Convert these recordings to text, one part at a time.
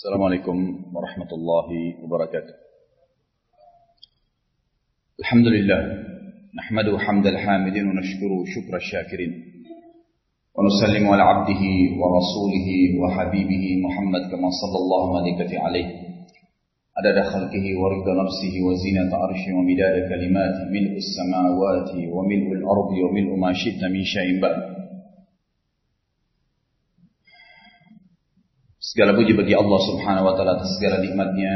Assalamualaikum warahmatullahi wabarakatuh. Alhamdulillah, nahmadu hamdal hamidin wa nashkuru syukra syakirin. Wa nusallimu ala abdihi wa rasulihi wa habibihi Muhammad kama sallallahu malaikati alaihi. Adada khalqihi wa ridha nafsihi wa zinata arshi wa midada kalimati mil'us samawati wa mil'ul ardi wa mil'u ma syi'ta min syai'in ba'd. Segala puji bagi Allah Subhanahu wa taala atas segala nikmatnya,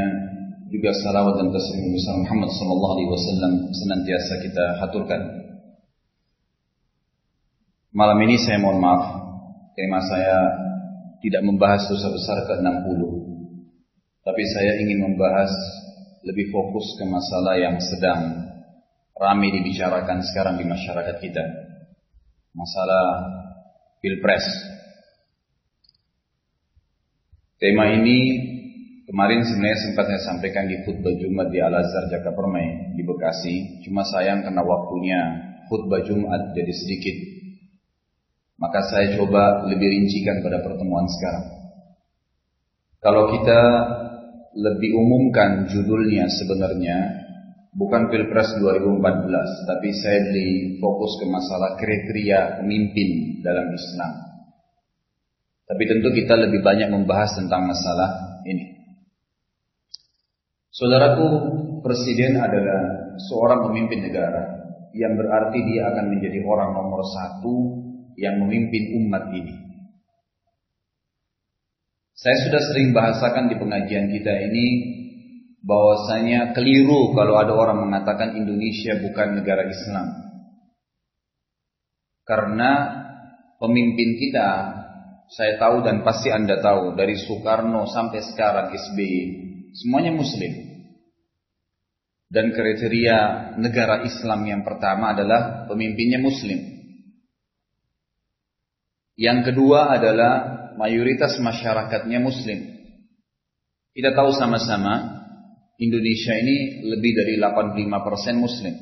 juga salawat dan taslim besar Muhammad sallallahu alaihi wasallam senantiasa kita haturkan. Malam ini saya mohon maaf, tema saya tidak membahas dosa besar ke-60. Tapi saya ingin membahas lebih fokus ke masalah yang sedang ramai dibicarakan sekarang di masyarakat kita. Masalah Pilpres. Tema ini kemarin sebenarnya sempat saya sampaikan di khutbah Jumat di Al-Azhar Jakapermai di Bekasi. Cuma sayang karena waktunya khutbah Jumat jadi sedikit. Maka saya coba lebih rincikan pada pertemuan sekarang. Kalau kita lebih umumkan judulnya sebenarnya bukan Pilpres 2014, tapi saya lebih fokus ke masalah kriteria pemimpin dalam Islam. Tapi tentu kita lebih banyak membahas tentang masalah ini. Saudaraku, presiden adalah seorang pemimpin negara, yang berarti dia akan menjadi orang nomor satu yang memimpin umat ini. Saya sudah sering bahasakan di pengajian kita ini, bahwasanya keliru kalau ada orang mengatakan Indonesia bukan negara Islam. Karena pemimpin kita, saya tahu dan pasti Anda tahu, dari Soekarno sampai sekarang SBY, semuanya Muslim. Dan kriteria negara Islam yang pertama adalah pemimpinnya Muslim. Yang kedua adalah mayoritas masyarakatnya Muslim. Kita tahu sama-sama, Indonesia ini lebih dari 85% Muslim.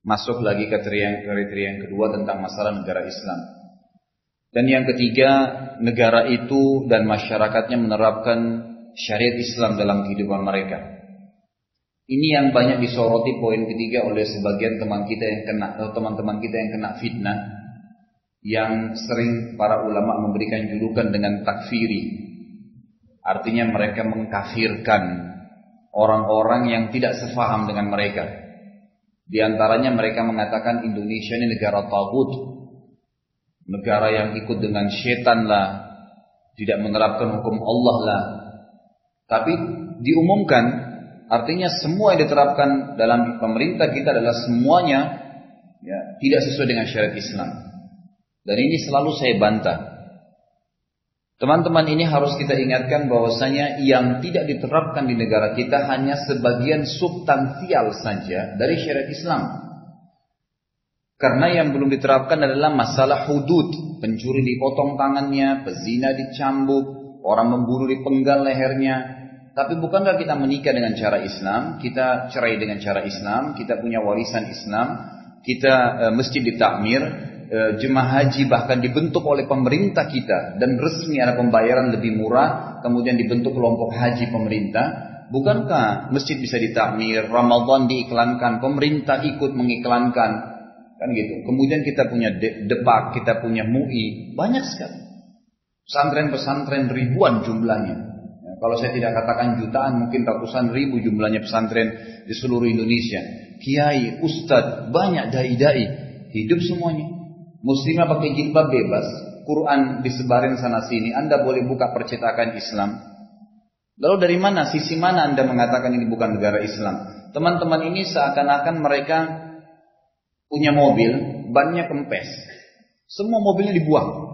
Masuk lagi kriteria yang kedua tentang masalah negara Islam. Dan yang ketiga, negara itu dan masyarakatnya menerapkan syariat Islam dalam kehidupan mereka. Ini yang banyak disoroti poin ketiga oleh sebagian teman kita yang kena, atau teman-teman kita yang kena fitnah, yang sering para ulama memberikan julukan dengan takfiri. Artinya mereka mengkafirkan orang-orang yang tidak sefaham dengan mereka. Di antaranya mereka mengatakan Indonesia ini negara taghut, negara yang ikut dengan setan lah, tidak menerapkan hukum Allah lah. Tapi diumumkan, artinya semua yang diterapkan dalam pemerintah kita adalah semuanya tidak sesuai dengan syariat Islam. Dan ini selalu saya bantah. Teman-teman, ini harus kita ingatkan bahwasanya yang tidak diterapkan di negara kita hanya sebagian substansial saja dari syariat Islam. Karena yang belum diterapkan adalah masalah hudud. Pencuri dipotong tangannya, pezina dicambuk, orang membunuh dipenggal lehernya. Tapi bukankah kita menikah dengan cara Islam, kita cerai dengan cara Islam, kita punya warisan Islam, kita masjid ditakmir, jemaah haji bahkan dibentuk oleh pemerintah kita, dan resmi ada pembayaran lebih murah, kemudian dibentuk kelompok haji pemerintah. Bukankah masjid bisa ditakmir, Ramadan diiklankan, pemerintah ikut mengiklankan, kan gitu. Kemudian kita punya Depak, kita punya MUI, banyak sekali. Pesantren-pesantren ribuan jumlahnya. Ya, kalau saya tidak katakan jutaan, mungkin ratusan ribu jumlahnya pesantren di seluruh Indonesia. Kiai, ustadz, banyak dai-dai, hidup semuanya. Muslimah pakai jilbab bebas, Quran disebarin sana sini. Anda boleh buka percetakan Islam. Lalu dari mana, sisi mana Anda mengatakan ini bukan negara Islam? Teman-teman ini seakan-akan mereka punya mobil, bannya kempes. Semua mobilnya dibuang.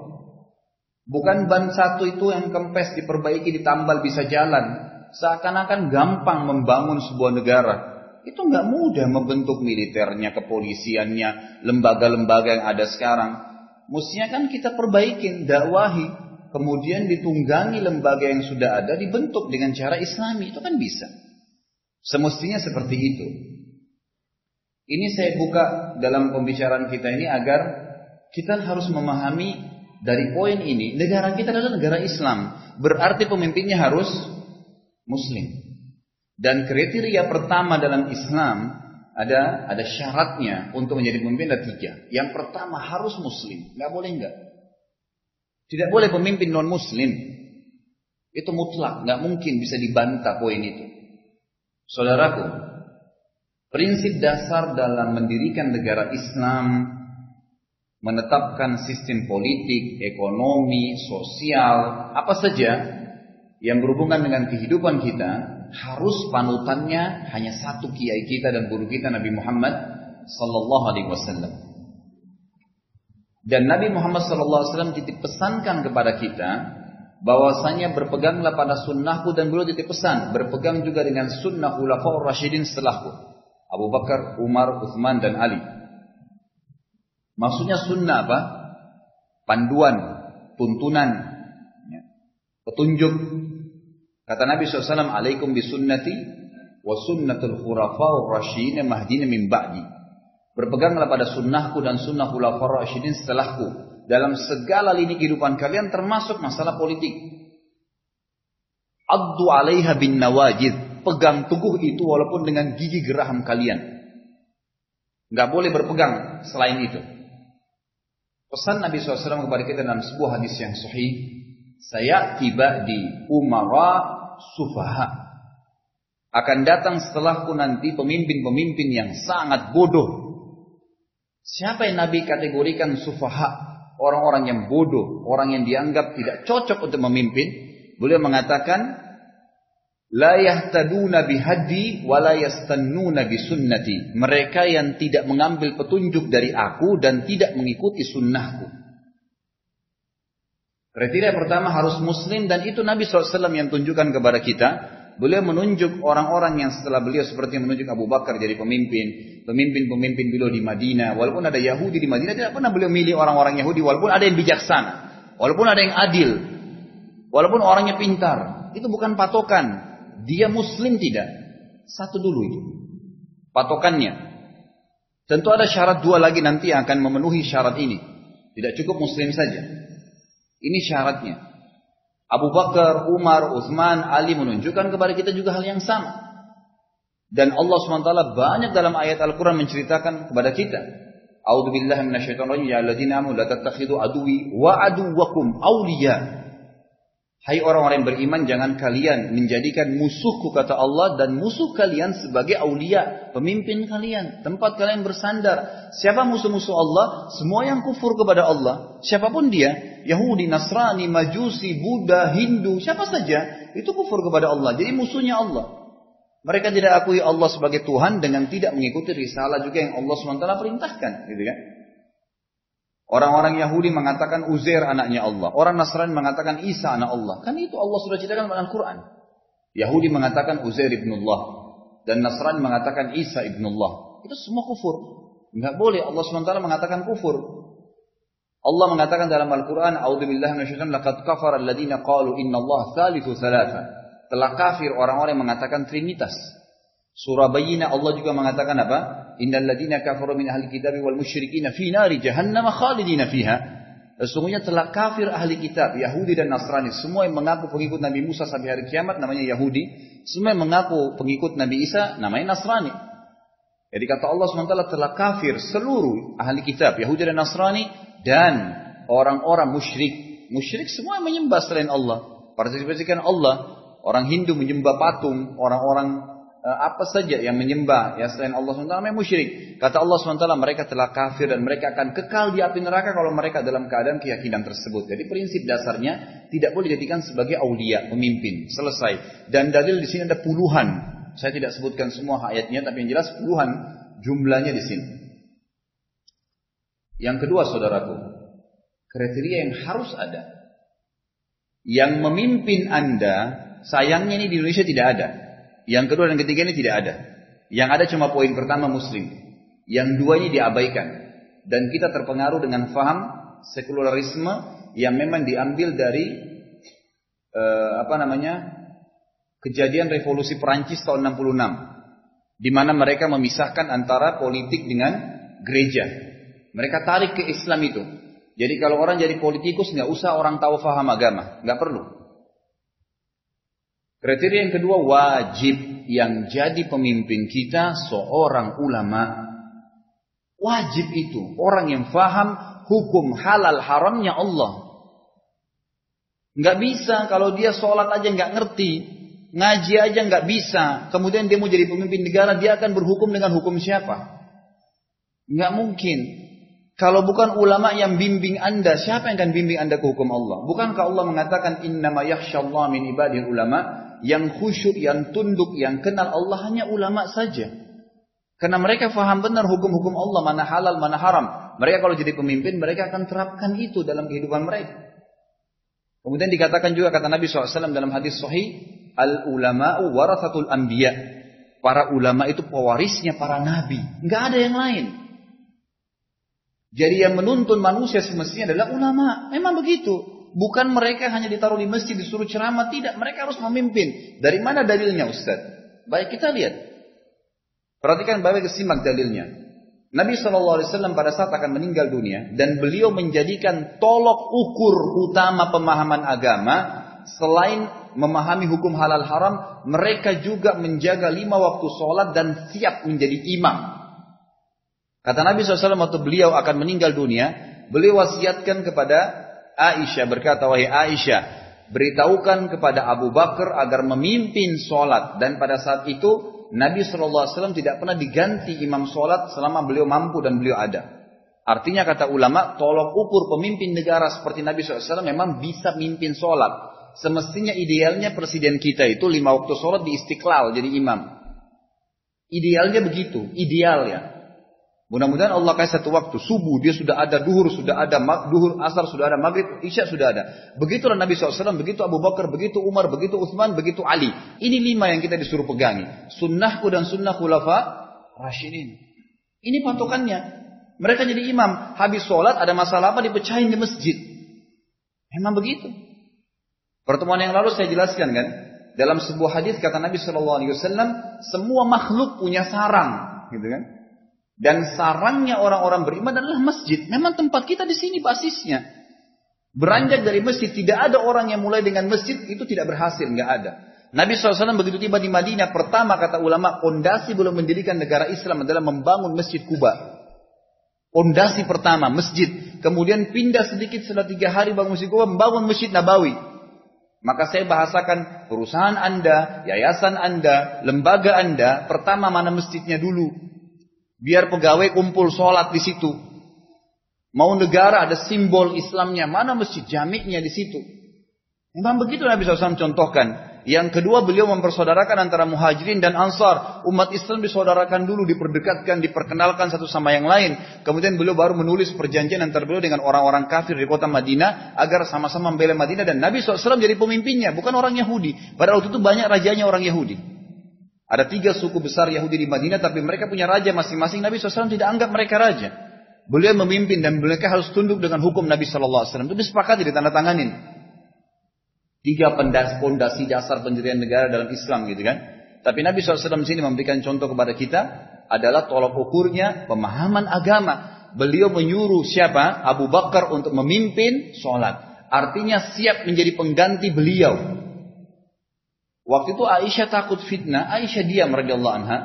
Bukan ban satu itu yang kempes diperbaiki, ditambal bisa jalan. Seakan-akan gampang membangun sebuah negara. Itu nggak mudah membentuk militernya, kepolisiannya, lembaga-lembaga yang ada sekarang. Mestinya kan kita perbaikin, dakwahi. Kemudian ditunggangi lembaga yang sudah ada, dibentuk dengan cara Islami. Itu kan bisa. Semestinya seperti itu. Ini saya buka dalam pembicaraan kita ini agar kita harus memahami Dari poin ini, negara kita adalah negara Islam. Berarti pemimpinnya harus Muslim. Dan kriteria pertama dalam Islam ada syaratnya untuk menjadi pemimpin ada 3. Yang pertama harus Muslim. Nggak boleh enggak. Tidak boleh pemimpin non-Muslim. Itu mutlak. Nggak mungkin bisa dibantah poin itu. Saudaraku, prinsip dasar dalam mendirikan negara Islam, menetapkan sistem politik, ekonomi, sosial, apa saja yang berhubungan dengan kehidupan kita, harus panutannya hanya satu kiai kita dan guru kita Nabi Muhammad sallallahu alaihi wasallam. Dan Nabi Muhammad sallallahu alaihi wasallam titip pesankan kepada kita bahwasanya berpeganglah pada sunnahku, dan beliau titip pesan berpegang juga dengan sunnah khulafaur rasyidin setelahku, Abu Bakar, Umar, Utsman dan Ali. Maksudnya sunnah apa? Panduan, tuntunan, petunjuk. Kata Nabi SAW, alaikum bisunnati wa sunnatul khulafaur rasyidin mahdina min ba'di. Berpeganglah pada sunnahku dan sunnah khulafaur rasyidin setelahku dalam segala lini kehidupan kalian, termasuk masalah politik. Addu 'alaiha bin nawajid. Pegang teguh itu walaupun dengan gigi geraham kalian. Enggak boleh berpegang selain itu. Pesan Nabi SAW kepada kita dalam sebuah hadis yang sahih, saya tiba di umara sufaha. Akan datang setelahku nanti pemimpin-pemimpin yang sangat bodoh. Siapa yang Nabi kategorikan sufaha? Orang-orang yang bodoh, orang yang dianggap tidak cocok untuk memimpin. Beliau mengatakan, la yahtaduna bihadi wa la yastannuna bisunnati. Mereka yang tidak mengambil petunjuk dari aku dan tidak mengikuti sunnahku. Kriteria pertama harus Muslim, dan itu Nabi SAW yang tunjukkan kepada kita. Beliau menunjuk orang-orang yang setelah beliau, seperti yang menunjuk Abu Bakar jadi pemimpin beliau di Madinah. Walaupun ada Yahudi di Madinah, tidak pernah beliau milih orang-orang Yahudi. Walaupun ada yang bijaksana, walaupun ada yang adil, walaupun orangnya pintar, itu bukan patokan. Dia Muslim tidak. Satu dulu itu patokannya. Tentu ada syarat 2 lagi nanti yang akan memenuhi syarat ini. Tidak cukup Muslim saja. Ini syaratnya. Abu Bakar, Umar, Utsman, Ali menunjukkan kepada kita juga hal yang sama. Dan Allah SWT banyak dalam ayat Al-Quran menceritakan kepada kita. A'udzubillahi minasyaitonirrajim, ya alladzina amanu la tattakhidhu aduwwi wa aduwwakum awliya. Hai orang-orang yang beriman, jangan kalian menjadikan musuhku, kata Allah, dan musuh kalian sebagai aulia, pemimpin kalian, tempat kalian bersandar. Siapa musuh-musuh Allah? Semua yang kufur kepada Allah. Siapapun dia, Yahudi, Nasrani, Majusi, Buddha, Hindu, siapa saja, itu kufur kepada Allah. Jadi musuhnya Allah. Mereka tidak akui Allah sebagai Tuhan dengan tidak mengikuti risalah juga yang Allah SWT perintahkan, gitu kan? Orang-orang Yahudi mengatakan Uzair anaknya Allah. Orang Nasrani mengatakan Isa anak Allah. Kan itu Allah sudah ceritakan dalam Al-Quran. Yahudi mengatakan Uzair ibnullah. Dan Nasrani mengatakan Isa ibnullah. Itu semua kufur. Enggak boleh Allah SWT mengatakan kufur. Allah mengatakan dalam Al-Quran, A'udzubillahi minasyaitonir rajim, laqad kafara alladziina qalu innallaha tsalitsu tsalatsa. Telah kafir orang-orang yang mengatakan Trinitas. Surah Bayyinah Allah juga mengatakan apa? Innal ladzina kafaru min ahli kitabi wal musyrikina fi nari jahannam khalidina fiha. Sesungguhnya telah kafir ahli kitab, Yahudi dan Nasrani, semua yang mengaku pengikut Nabi Musa sampai hari kiamat namanya Yahudi, semua yang mengaku pengikut Nabi Isa namanya Nasrani. Jadi kata Allah SWT telah kafir seluruh ahli kitab, Yahudi dan Nasrani, dan orang-orang musyrik. Musyrik semua yang menyembah selain Allah, partisipasikan Allah. Orang Hindu menyembah patung, orang-orang apa saja yang menyembah ya selain Allah SWT namanya musyrik. Kata Allah SWT mereka telah kafir dan mereka akan kekal di api neraka kalau mereka dalam keadaan keyakinan tersebut. Jadi prinsip dasarnya tidak boleh dijadikan sebagai aulia, pemimpin. Selesai. Dan dalil di sini ada puluhan. Saya tidak sebutkan semua ayatnya, tapi yang jelas puluhan jumlahnya di sini. Yang kedua, saudaraku, kriteria yang harus ada. Yang memimpin Anda, sayangnya ini di Indonesia tidak ada. Yang kedua dan ketiga ini tidak ada. Yang ada cuma poin pertama Muslim. Yang dua ini diabaikan. Dan kita terpengaruh dengan faham sekularisme yang memang diambil dari kejadian revolusi Perancis tahun 66. Di mana mereka memisahkan antara politik dengan gereja. Mereka tarik ke Islam itu. Jadi kalau orang jadi politikus nggak usah orang tahu faham agama, nggak perlu. Kriteria yang kedua, wajib yang jadi pemimpin kita seorang ulama. Wajib itu orang yang faham hukum halal haramnya Allah. Nggak bisa kalau dia sholat aja nggak ngerti, ngaji aja nggak bisa, kemudian dia mau jadi pemimpin negara, dia akan berhukum dengan hukum siapa? Nggak mungkin. Kalau bukan ulama yang bimbing anda, siapa yang akan bimbing anda ke hukum Allah? Bukankah Allah mengatakan innama yakhsyallaha min ibadil ulama? Yang khusyuk, yang tunduk, yang kenal Allah hanya ulama saja. Karena mereka faham benar hukum-hukum Allah, mana halal, mana haram. Mereka kalau jadi pemimpin, mereka akan terapkan itu dalam kehidupan mereka. Kemudian dikatakan juga kata Nabi SAW dalam hadis sahih, al-ulama'u warathatul anbiya. Para ulama itu pewarisnya para nabi. Nggak ada yang lain. Jadi yang menuntun manusia semestinya adalah ulama. Memang begitu. Bukan mereka hanya ditaruh di masjid disuruh ceramah. Tidak, mereka harus memimpin. Dari mana dalilnya Ustaz? Baik, kita lihat. Perhatikan baik, simak dalilnya. Nabi SAW pada saat akan meninggal dunia. Dan beliau menjadikan tolok ukur utama pemahaman agama. Selain memahami hukum halal haram, mereka juga menjaga 5 waktu sholat dan siap menjadi imam. Kata Nabi SAW waktu beliau akan meninggal dunia, beliau wasiatkan kepada Aisyah, berkata, wahai Aisyah, beritahukan kepada Abu Bakar agar memimpin sholat. Dan pada saat itu Nabi SAW tidak pernah diganti imam sholat selama beliau mampu dan beliau ada. Artinya kata ulama, tolok ukur pemimpin negara seperti Nabi SAW memang bisa mimpin sholat. Semestinya idealnya presiden kita itu 5 waktu sholat di Istiqlal jadi imam. Idealnya begitu, ideal ya. Mudah-mudahan Allah kasih satu waktu, subuh dia sudah ada, duhur sudah ada, duhur asar sudah ada, maghrib, isya sudah ada. Begitulah Nabi SAW, begitu Abu Bakar, begitu Umar, begitu Utsman, begitu Ali. Ini 5 yang kita disuruh pegangi. Sunnahku dan sunnah khulafa Rasyidin. Ini patokannya. Mereka jadi imam, habis sholat ada masalah apa dipecahin di masjid. Memang begitu. Pertemuan yang lalu saya jelaskan kan, dalam sebuah hadis kata Nabi SAW, semua makhluk punya sarang, gitu kan? Dan sarangnya orang-orang beriman adalah masjid. Memang tempat kita di sini basisnya. Beranjak dari masjid, tidak ada orang yang mulai dengan masjid itu tidak berhasil, nggak ada. Nabi SAW begitu tiba di Madinah, pertama kata ulama, pondasi belum mendirikan negara Islam adalah membangun Masjid Kuba. Pondasi pertama masjid, kemudian pindah sedikit setelah 3 hari bangun Masjid Kuba, membangun Masjid Nabawi. Maka saya bahasakan perusahaan Anda, yayasan Anda, lembaga Anda, pertama mana masjidnya dulu. Biar pegawai kumpul sholat di situ. Mau negara ada simbol Islamnya, mana masjid jami'nya di situ. Memang begitu Nabi SAW contohkan. Yang kedua beliau mempersaudarakan antara muhajirin dan ansar. Umat Islam disaudarakan dulu, diperdekatkan, diperkenalkan satu sama yang lain. Kemudian beliau baru menulis perjanjian antara beliau dengan orang-orang kafir di kota Madinah agar sama-sama membela Madinah. Dan Nabi SAW jadi pemimpinnya, bukan orang Yahudi. Pada waktu itu banyak rajanya orang Yahudi. Ada 3 suku besar Yahudi di Madinah, tapi mereka punya raja masing-masing. Nabi SAW tidak anggap mereka raja. Beliau memimpin dan mereka harus tunduk dengan hukum Nabi SAW. Itu disepakati, ditandatanganin. 3 pondasi dasar pendirian negara dalam Islam gitu kan. Tapi Nabi SAW sini memberikan contoh kepada kita adalah tolok ukurnya pemahaman agama. Beliau menyuruh siapa? Abu Bakar untuk memimpin sholat. Artinya siap menjadi pengganti beliau. Waktu itu Aisyah takut fitnah, Aisyah diam radhiyallahu anha.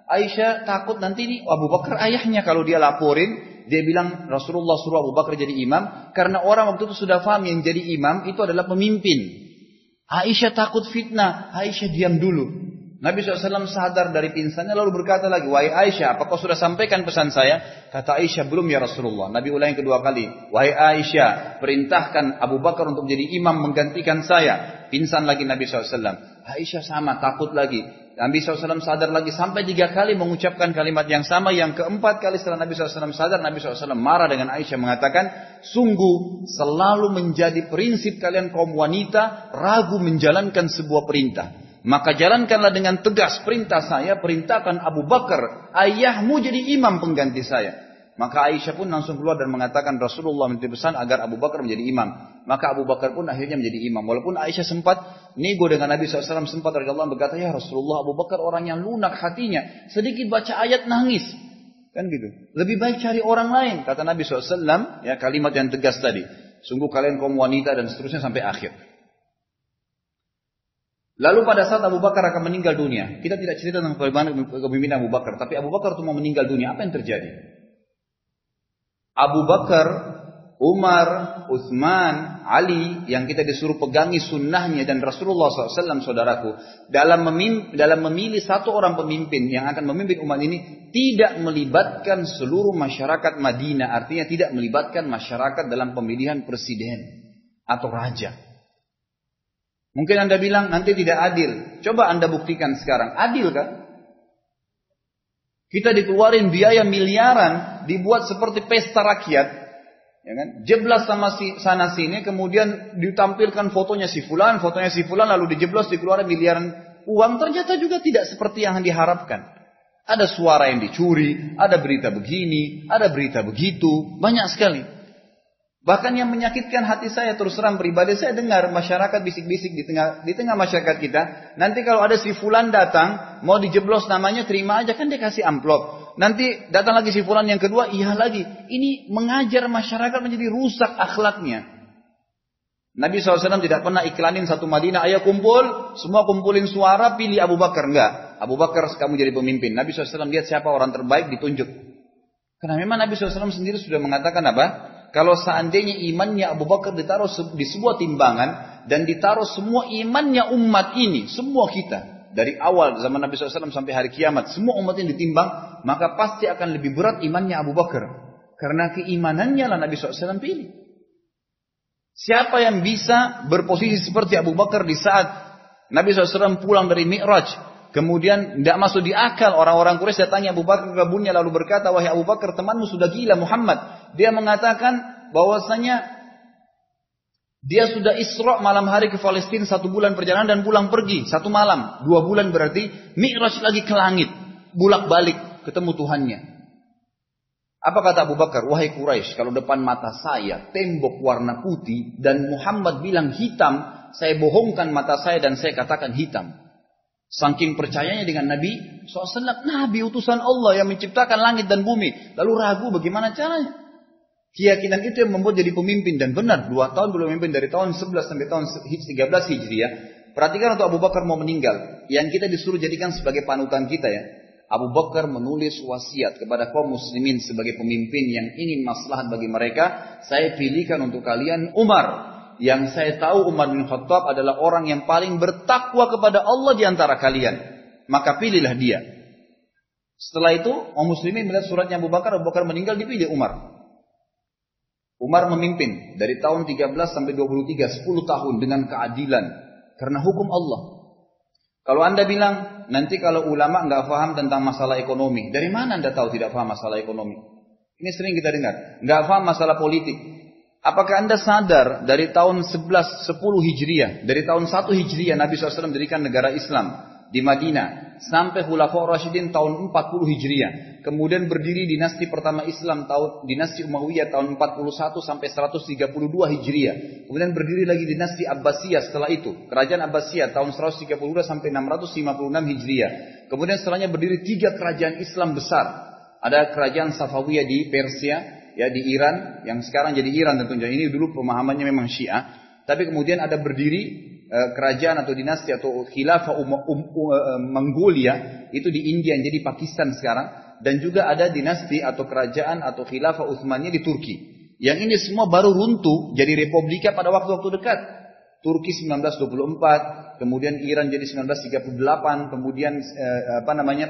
Aisyah takut nanti ini Abu Bakar ayahnya kalau dia laporin, dia bilang Rasulullah suruh Abu Bakar jadi imam, karena orang waktu itu sudah paham yang jadi imam itu adalah pemimpin. Aisyah takut fitnah, Aisyah diam dulu. Nabi SAW sadar dari pingsannya lalu berkata lagi, wahai Aisyah, apakah sudah sampaikan pesan saya? Kata Aisyah, belum ya Rasulullah. Nabi ulangi kedua kali, wahai Aisyah, perintahkan Abu Bakar untuk menjadi imam menggantikan saya. Pingsan lagi Nabi SAW. Aisyah sama, takut lagi. Nabi SAW sadar lagi sampai 3 kali mengucapkan kalimat yang sama. Yang keempat kali setelah Nabi SAW sadar, Nabi SAW marah dengan Aisyah mengatakan, sungguh selalu menjadi prinsip kalian kaum wanita ragu menjalankan sebuah perintah. Maka jalankanlah dengan tegas perintah saya, perintahkan Abu Bakar, ayahmu jadi imam pengganti saya. Maka Aisyah pun langsung keluar dan mengatakan Rasulullah minta pesan agar Abu Bakar menjadi imam. Maka Abu Bakar pun akhirnya menjadi imam. Walaupun Aisyah sempat nego dengan Nabi SAW, sempat radhiyallahu anhu berkata, ya Rasulullah, Abu Bakar orang yang lunak hatinya, sedikit baca ayat nangis. Kan gitu. Lebih baik cari orang lain, kata Nabi SAW, ya kalimat yang tegas tadi. Sungguh kalian kaum wanita dan seterusnya sampai akhir. Lalu pada saat Abu Bakar akan meninggal dunia, kita tidak cerita tentang kepemimpinan Abu Bakar, tapi Abu Bakar itu mau meninggal dunia, apa yang terjadi? Abu Bakar, Umar, Utsman, Ali yang kita disuruh pegangi sunnahnya dan Rasulullah SAW, saudaraku, dalam memilih satu orang pemimpin yang akan memimpin umat ini tidak melibatkan seluruh masyarakat Madinah, artinya tidak melibatkan masyarakat dalam pemilihan presiden atau raja. Mungkin Anda bilang nanti tidak adil. Coba Anda buktikan sekarang, adil kan? Kita dikeluarin biaya miliaran, dibuat seperti pesta rakyat, ya kan? Jeblas sama sana sini, kemudian ditampilkan fotonya si fulan, lalu dijeblos dikeluarin miliaran uang, ternyata juga tidak seperti yang diharapkan. Ada suara yang dicuri, ada berita begini, ada berita begitu, banyak sekali. Bahkan yang menyakitkan hati saya, terus terang pribadi, saya dengar masyarakat bisik-bisik di tengah masyarakat kita. Nanti kalau ada si fulan datang, mau dijeblos namanya, terima aja, kan dia kasih amplop. Nanti datang lagi si fulan yang kedua, iya lagi. Ini mengajar masyarakat menjadi rusak akhlaknya. Nabi SAW tidak pernah iklanin satu Madinah, ayo kumpul, semua kumpulin suara, pilih Abu Bakar. Enggak, Abu Bakar kamu jadi pemimpin. Nabi SAW lihat siapa orang terbaik, ditunjuk. Karena memang Nabi SAW sendiri sudah mengatakan apa? Kalau seandainya imannya Abu Bakar ditaruh di sebuah timbangan dan ditaruh semua imannya umat ini, semua kita dari awal zaman Nabi SAW sampai hari kiamat, semua umat ini ditimbang, maka pasti akan lebih berat imannya Abu Bakar. Karena keimanannya lah Nabi SAW pilih. Siapa yang bisa berposisi seperti Abu Bakar di saat Nabi SAW pulang dari Mi'raj, kemudian tidak masuk di akal, orang-orang Quraisy datangnya Abu Bakar ke kebunnya lalu berkata, wahai Abu Bakar, temanmu sudah gila Muhammad. Dia mengatakan bahwasanya dia sudah Isra malam hari ke Palestina 1 bulan perjalanan dan pulang pergi 1 malam, 2 bulan berarti Mi'raj lagi ke langit, bulak balik ketemu Tuhannya. Apa kata Abu Bakar? Wahai Quraisy, kalau depan mata saya tembok warna putih dan Muhammad bilang hitam, saya bohongkan mata saya dan saya katakan hitam. Saking percayanya dengan Nabi SAW, Nabi utusan Allah yang menciptakan langit dan bumi. Lalu ragu bagaimana caranya? Keyakinan itu yang membuat jadi pemimpin. Dan benar, 2 tahun belum memimpin, dari tahun 11 sampai tahun 13 Hijriah. Perhatikan untuk Abu Bakar mau meninggal, yang kita disuruh jadikan sebagai panutan kita ya. Abu Bakar menulis wasiat kepada kaum muslimin sebagai pemimpin yang ingin maslahat bagi mereka. Saya pilihkan untuk kalian Umar. Yang saya tahu Umar bin Khattab adalah orang yang paling bertakwa kepada Allah di antara kalian. Maka pilihlah dia. Setelah itu, kaum muslimin melihat suratnya Abu Bakar meninggal, dipilih Umar. Umar memimpin dari tahun 13 sampai 23, 10 tahun dengan keadilan. Karena hukum Allah. Kalau Anda bilang, nanti kalau ulama nggak paham tentang masalah ekonomi. Dari mana Anda tahu tidak paham masalah ekonomi? Ini sering kita dengar. Nggak paham masalah politik. Apakah Anda sadar dari tahun 10 Hijriah, dari tahun 1 Hijriah Nabi SAW mendirikan negara Islam di Madinah sampai Khulafaur Rasyidin tahun 40 Hijriah. Kemudian berdiri dinasti pertama Islam dinasti Umayyah tahun 41 sampai 132 Hijriah. Kemudian berdiri lagi dinasti Abbasiyah setelah itu. Kerajaan Abbasiyah tahun 132 sampai 656 Hijriah. Kemudian setelahnya berdiri 3 kerajaan Islam besar. Ada kerajaan Safawiyah di Persia, ya di Iran, yang sekarang jadi Iran tentunya. Ini dulu pemahamannya memang Syiah. Tapi kemudian ada berdiri kerajaan atau dinasti atau khilafah Mongolia itu di India yang jadi Pakistan sekarang, dan juga ada dinasti atau kerajaan atau khilafah Utsmaniyah di Turki. Yang ini semua baru runtuh jadi republika pada waktu-waktu dekat. Turki 1924, kemudian Iran jadi 1938, kemudian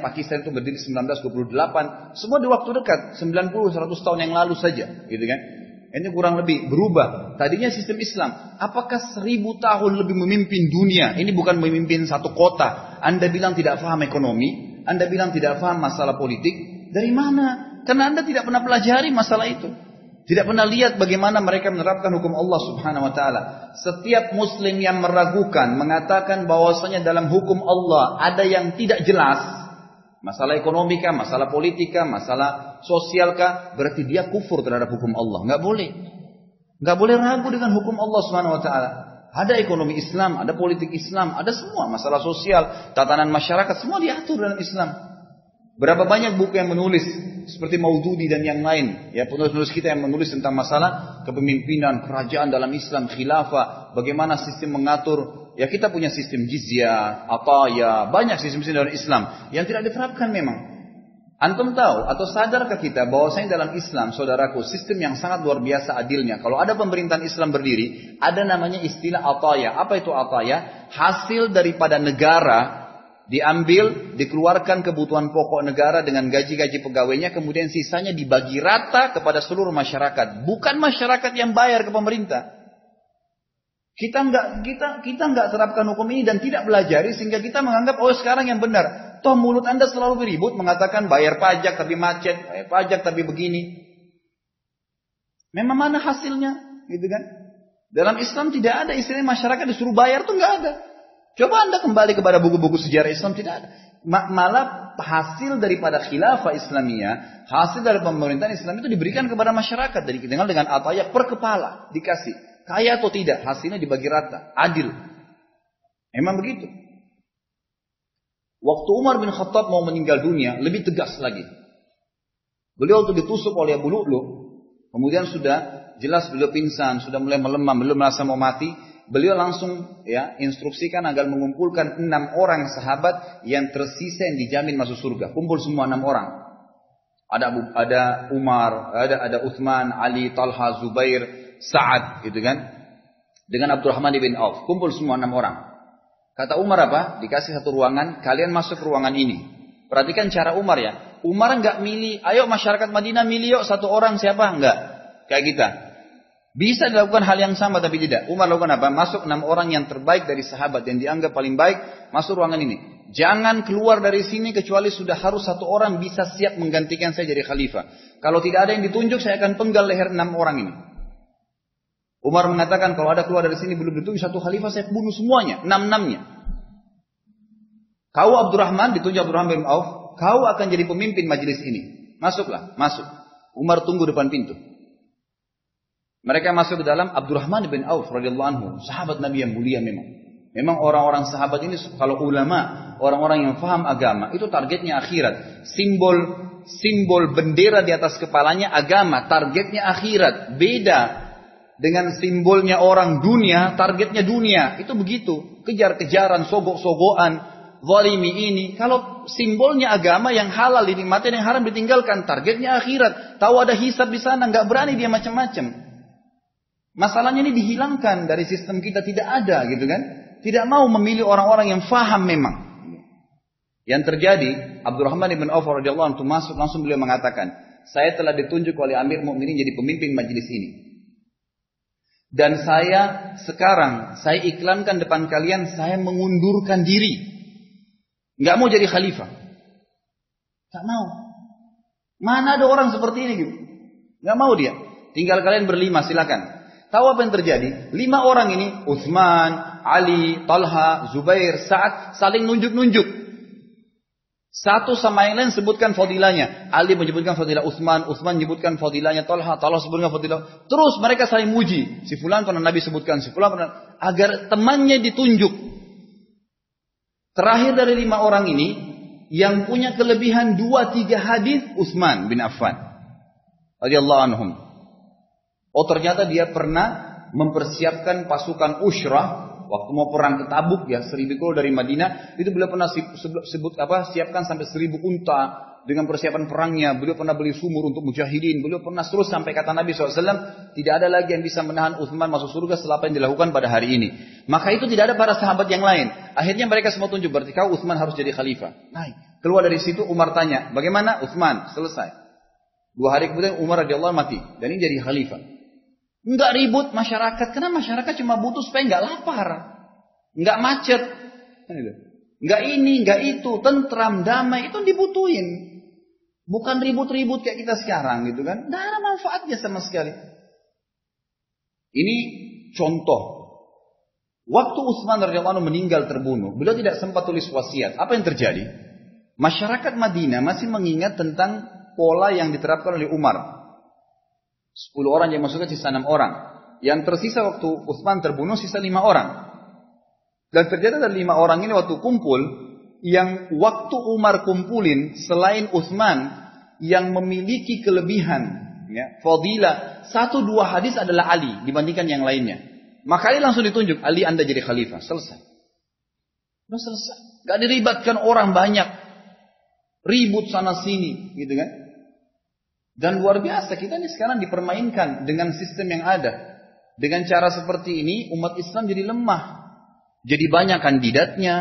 Pakistan itu berdiri 1928. Semua di waktu dekat, 90-100 tahun yang lalu saja, gitu kan? Ini kurang lebih berubah. Tadinya sistem Islam, apakah 1000 tahun lebih memimpin dunia? Ini bukan memimpin satu kota. Anda bilang tidak paham ekonomi, Anda bilang tidak paham masalah politik. Dari mana? Karena Anda tidak pernah pelajari masalah itu. Tidak pernah lihat bagaimana mereka menerapkan hukum Allah Subhanahu wa taala. Setiap muslim yang meragukan, mengatakan bahwasanya dalam hukum Allah ada yang tidak jelas, masalah ekonomi kah, masalah politik kah, masalah sosial kah, berarti dia kufur terhadap hukum Allah. Enggak boleh. Enggak boleh ragu dengan hukum Allah Subhanahu wa taala. Ada ekonomi Islam, ada politik Islam, ada semua masalah sosial, tatanan masyarakat, semua diatur dalam Islam. Berapa banyak buku yang menulis seperti Maududi dan yang lain, ya penulis-penulis kita yang menulis tentang masalah kepemimpinan kerajaan dalam Islam, khilafah, bagaimana sistem mengatur. Ya kita punya sistem jizyah, ataya, banyak sistem-sistem dalam Islam yang tidak diterapkan memang. Antum tahu atau sadarkah kita bahwasanya dalam Islam, saudaraku, sistem yang sangat luar biasa adilnya. Kalau ada pemerintahan Islam berdiri, ada namanya istilah ataya. Apa itu ataya? Hasil daripada negara diambil, dikeluarkan kebutuhan pokok negara dengan gaji-gaji pegawainya, kemudian sisanya dibagi rata kepada seluruh masyarakat. Bukan masyarakat yang bayar ke pemerintah. Kita nggak terapkan hukum ini dan tidak belajari sehingga kita menganggap oh sekarang yang benar. Toh mulut Anda selalu beribut mengatakan bayar pajak tapi macet, bayar pajak tapi begini. Memang mana hasilnya, gitu kan? Dalam Islam tidak ada istilah masyarakat disuruh bayar tuh nggak ada. Coba Anda kembali kepada buku-buku sejarah Islam tidak ada. Malah hasil daripada khilafah Islamiyah, hasil dari pemerintahan Islam itu diberikan kepada masyarakat dengan ataya per kepala dikasih. Kaya atau tidak, hasilnya dibagi rata, adil. Memang begitu. Waktu Umar bin Khattab mau meninggal dunia, lebih tegas lagi. Beliau waktu ditusuk oleh Abu Lu'lu', kemudian sudah jelas beliau pingsan, sudah mulai melemah, belum merasa mau mati. Beliau langsung instruksikan agar mengumpulkan 6 orang sahabat yang tersisa yang dijamin masuk surga. Kumpul semua 6 orang. Ada Umar, ada Utsman, Ali, Talha, Zubair, Sa'ad, gitu kan? Dengan Abdurrahman bin Auf. Kumpul semua 6 orang. Kata Umar apa? Dikasih satu ruangan, kalian masuk ke ruangan ini. Perhatikan cara Umar ya. Umar enggak milih, ayo masyarakat Madinah milih yuk satu orang siapa? Enggak. Kayak kita. Bisa dilakukan hal yang sama tapi tidak. Umar lakukan apa? Masuk 6 orang yang terbaik dari sahabat yang dianggap paling baik, masuk ruangan ini. Jangan keluar dari sini kecuali sudah harus satu orang bisa siap menggantikan saya jadi khalifah. Kalau tidak ada yang ditunjuk, saya akan penggal leher 6 orang ini. Umar mengatakan kalau ada keluar dari sini belum ditunjuk satu khalifah, saya bunuh semuanya, 6-6-nya. Kau Abdurrahman, ditunjuk Abdurrahman bin Auf, kau akan jadi pemimpin majelis ini. Masuklah, masuk. Umar tunggu depan pintu. Mereka masuk ke dalam. Abdurrahman bin Auf radhiyallahu anhu, sahabat Nabi yang mulia memang. Memang orang-orang sahabat ini kalau ulama, orang-orang yang faham agama, itu targetnya akhirat. Simbol bendera di atas kepalanya agama, targetnya akhirat. Beda dengan simbolnya orang dunia, targetnya dunia. Itu begitu. Kejar-kejaran, sogok-sogokan, zalimi ini. Kalau simbolnya agama yang halal dinikmati, yang haram ditinggalkan, targetnya akhirat. Tahu ada hisab di sana, nggak berani dia macam-macam. Masalahnya ini dihilangkan dari sistem kita, tidak ada gitu kan. Tidak mau memilih orang-orang yang faham memang. Yang terjadi, Abdurrahman bin Auf radhiyallahu anhu masuk, langsung beliau mengatakan, saya telah ditunjuk oleh Amir Mukminin jadi pemimpin majelis ini. Dan saya sekarang, saya iklankan depan kalian, saya mengundurkan diri. Nggak mau jadi khalifah. Nggak mau. Mana ada orang seperti ini gitu. Nggak mau dia. Tinggal kalian berlima, silakan. Tahu apa yang terjadi? 5 orang ini, Utsman, Ali, Talha, Zubair, Sa'ad, saling nunjuk-nunjuk. Satu sama yang lain sebutkan fadilahnya. Ali menyebutkan fadilah Utsman, Utsman menyebutkan fadilahnya Talha, Talha sebutkan fadilah. Terus mereka saling muji. Si fulan pernah Nabi sebutkan, si fulan pernah, agar temannya ditunjuk. Terakhir dari 5 orang ini, yang punya kelebihan 2-3 hadis, Utsman bin Affan radhiyallahu anhum. Oh ternyata dia pernah mempersiapkan pasukan Ushrah waktu mau perang ke Tabuk ya, 1000 kilo dari Madinah, itu beliau pernah siapkan sampai 1000 unta dengan persiapan perangnya. Beliau pernah beli sumur untuk mujahidin. Beliau pernah terus sampai kata Nabi SAW, tidak ada lagi yang bisa menahan Utsman masuk surga setelah apa yang dilakukan pada hari ini. Maka itu tidak ada para sahabat yang lain. Akhirnya mereka semua tunjuk, berarti kau Utsman harus jadi khalifah. Naik. Keluar dari situ Umar tanya, bagaimana Utsman? Selesai. 2 hari kemudian Umar radhiyallahu anhu mati dan ini jadi khalifah. Enggak ribut masyarakat, karena masyarakat cuma butuh supaya enggak lapar, enggak macet, enggak ini, enggak itu, tentram, damai, itu dibutuhin. Bukan ribut-ribut kayak kita sekarang gitu kan, enggak ada manfaatnya sama sekali. Ini contoh. Waktu Utsman radhiyallahu anhu meninggal terbunuh, beliau tidak sempat tulis wasiat. Apa yang terjadi? Masyarakat Madinah masih mengingat tentang pola yang diterapkan oleh Umar. 10 orang yang masuknya sisa 6 orang. Yang tersisa waktu Utsman terbunuh sisa 5 orang. Dan ternyata dari 5 orang ini waktu kumpul, yang waktu Umar kumpulin selain Utsman, yang memiliki kelebihan, ya, fadilah, 1-2 hadis adalah Ali dibandingkan yang lainnya. Maka Ali langsung ditunjuk, Ali Anda jadi khalifah, selesai. Udah selesai. Gak diribatkan orang banyak, ribut sana sini, gitu kan? Dan luar biasa kita ini sekarang dipermainkan dengan sistem yang ada. Dengan cara seperti ini umat Islam jadi lemah. Jadi banyak kandidatnya,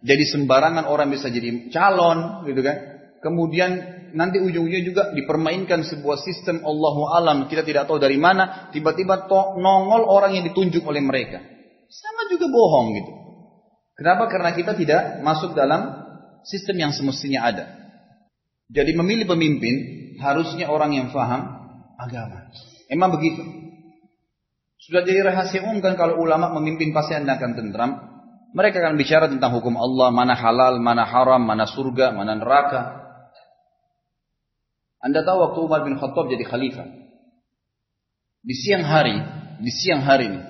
jadi sembarangan orang bisa jadi calon, gitu kan? Kemudian nanti ujung-ujungnya juga dipermainkan sebuah sistem Allahu alam, kita tidak tahu dari mana tiba-tiba nongol orang yang ditunjuk oleh mereka. Sama juga bohong gitu. Kenapa? Karena kita tidak masuk dalam sistem yang semestinya ada. Jadi memilih pemimpin harusnya orang yang faham agama. Emang begitu. Sudah jadi rahasia umum kan kalau ulama memimpin pasti Anda akan tentram. Mereka akan bicara tentang hukum Allah, mana halal, mana haram, mana surga, mana neraka. Anda tahu waktu Umar bin Khattab jadi khalifah. Di siang hari ini.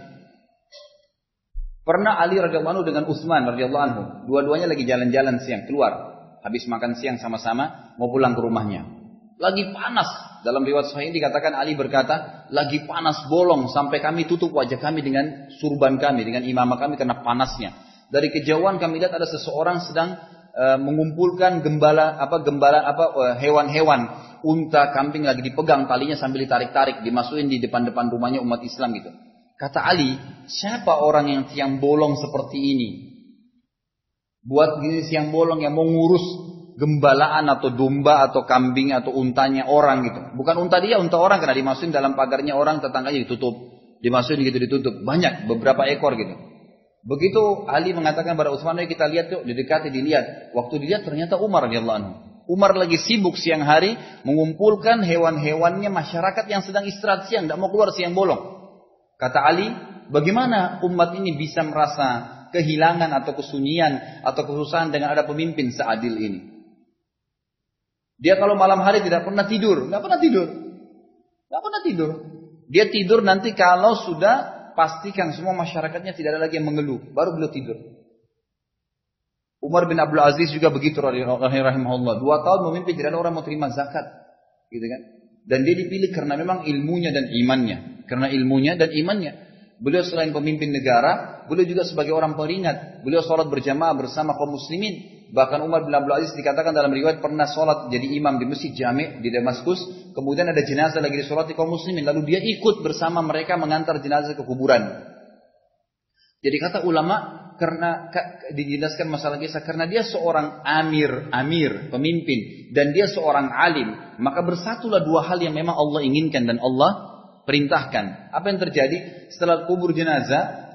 Pernah Ali radhiyallahu anhu dengan Utsman radhiyallahu anhu. Dua-duanya lagi jalan-jalan siang, keluar. Habis makan siang sama-sama, mau pulang ke rumahnya. Lagi panas. Dalam riwayat sahih dikatakan Ali berkata, lagi panas bolong sampai kami tutup wajah kami dengan surban kami, dengan imamah kami karena panasnya. Dari kejauhan kami lihat ada seseorang sedang mengumpulkan hewan-hewan, unta, kambing lagi dipegang talinya sambil ditarik-tarik, dimasukin di depan-depan rumahnya umat Islam gitu. Kata Ali, siapa orang yang siang bolong seperti ini? Buat gini siang bolong yang mau ngurus gembalaan atau domba atau kambing atau untanya orang gitu. Bukan unta dia, unta orang karena dimasukin dalam pagarnya orang, tetangganya ditutup. Dimasukin gitu ditutup. Banyak, beberapa ekor gitu. Begitu Ali mengatakan pada Utsman, kita lihat yuk, didekati dilihat. Waktu dilihat ternyata Umar radhiyallahu anhu. Umar lagi sibuk siang hari mengumpulkan hewan-hewannya masyarakat yang sedang istirahat siang, tidak mau keluar siang bolong. Kata Ali, bagaimana umat ini bisa merasa kehilangan atau kesunyian atau kesusahan dengan ada pemimpin seadil ini? Dia kalau malam hari tidak pernah tidur, nggak pernah tidur. Dia tidur nanti kalau sudah pastikan semua masyarakatnya tidak ada lagi yang mengeluh, baru beliau tidur. Umar bin Abdul Aziz juga begitu rahimahullah. 2 tahun memimpin tidak ada orang mau terima zakat, gitu kan? Dan dia dipilih karena memang ilmunya dan imannya. Beliau selain pemimpin negara, beliau juga sebagai orang peringat. Beliau sholat berjamaah bersama kaum muslimin. Bahkan Umar bin Abdul Aziz dikatakan dalam riwayat pernah sholat jadi imam di masjid Jami' di Damaskus. Kemudian ada jenazah lagi disolati kaum muslimin. Lalu dia ikut bersama mereka mengantar jenazah ke kuburan. Jadi kata ulama, karena dijelaskan masalah kisah, karena dia seorang amir, pemimpin, dan dia seorang alim, maka bersatulah 2 hal yang memang Allah inginkan dan Allah perintahkan. Apa yang terjadi setelah kubur jenazah?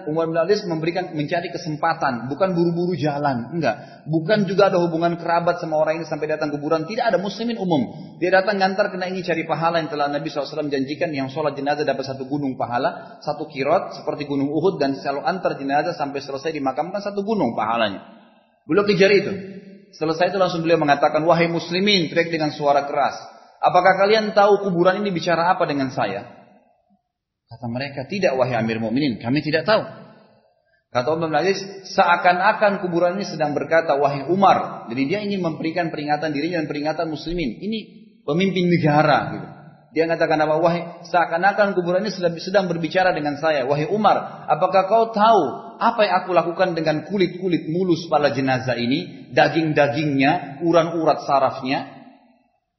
Umar bin Abdul Aziz mencari kesempatan, bukan buru-buru jalan, enggak. Bukan juga ada hubungan kerabat sama orang ini sampai datang kuburan, tidak ada, muslimin umum. Dia datang ngantar karena ingin cari pahala yang telah Nabi SAW janjikan, yang sholat jenazah dapat 1 gunung pahala, 1 kirot seperti gunung Uhud, dan selalu antar jenazah sampai selesai dimakamkan 1 gunung pahalanya. Beliau kejar itu. Selesai itu langsung beliau mengatakan, wahai muslimin, teriak dengan suara keras, apakah kalian tahu kuburan ini bicara apa dengan saya? Kata mereka, tidak wahai Amir Mu'minin, kami tidak tahu. Kata Umar bin Aziz, seakan-akan kuburan ini sedang berkata, wahai Umar. Jadi dia ingin memberikan peringatan dirinya dan peringatan muslimin. Ini pemimpin negara. Gitu. Dia mengatakan apa? Wahai, seakan-akan kuburan ini sedang berbicara dengan saya. Wahai Umar, apakah kau tahu apa yang aku lakukan dengan kulit-kulit mulus pada jenazah ini? Daging-dagingnya, urat-urat sarafnya.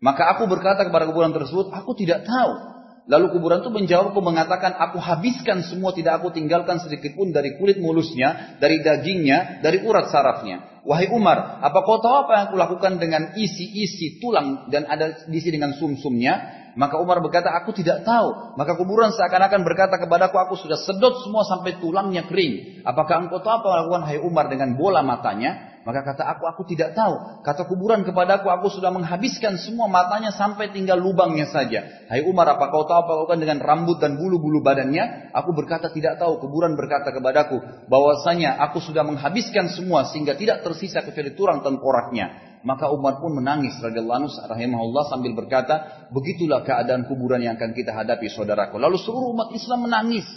Maka aku berkata kepada kuburan tersebut, aku tidak tahu. Lalu kuburan itu menjawabku mengatakan, aku habiskan semua, tidak aku tinggalkan sedikit pun dari kulit mulusnya, dari dagingnya, dari urat sarafnya. Wahai Umar, apa kau tahu apa yang aku lakukan dengan isi-isi tulang dan ada diisi dengan sumsumnya? Maka Umar berkata, aku tidak tahu. Maka kuburan seakan-akan berkata kepadaku, aku sudah sedot semua sampai tulangnya kering. Apakah engkau tahu apa yang lakukan hai Umar dengan bola matanya? Maka kata aku tidak tahu. Kata kuburan kepadaku, aku sudah menghabiskan semua matanya sampai tinggal lubangnya saja. Hai Umar, apa kau tahu apa lakukan dengan rambut dan bulu-bulu badannya? Aku berkata tidak tahu. Kuburan berkata kepadaku, bahwasanya aku sudah menghabiskan semua sehingga tidak tersisa kecuali tulang tengkoraknya. Maka Umar pun menangis radhiyallahu anhu rahimahullah sambil berkata, begitulah keadaan kuburan yang akan kita hadapi saudaraku. Lalu seluruh umat Islam menangis.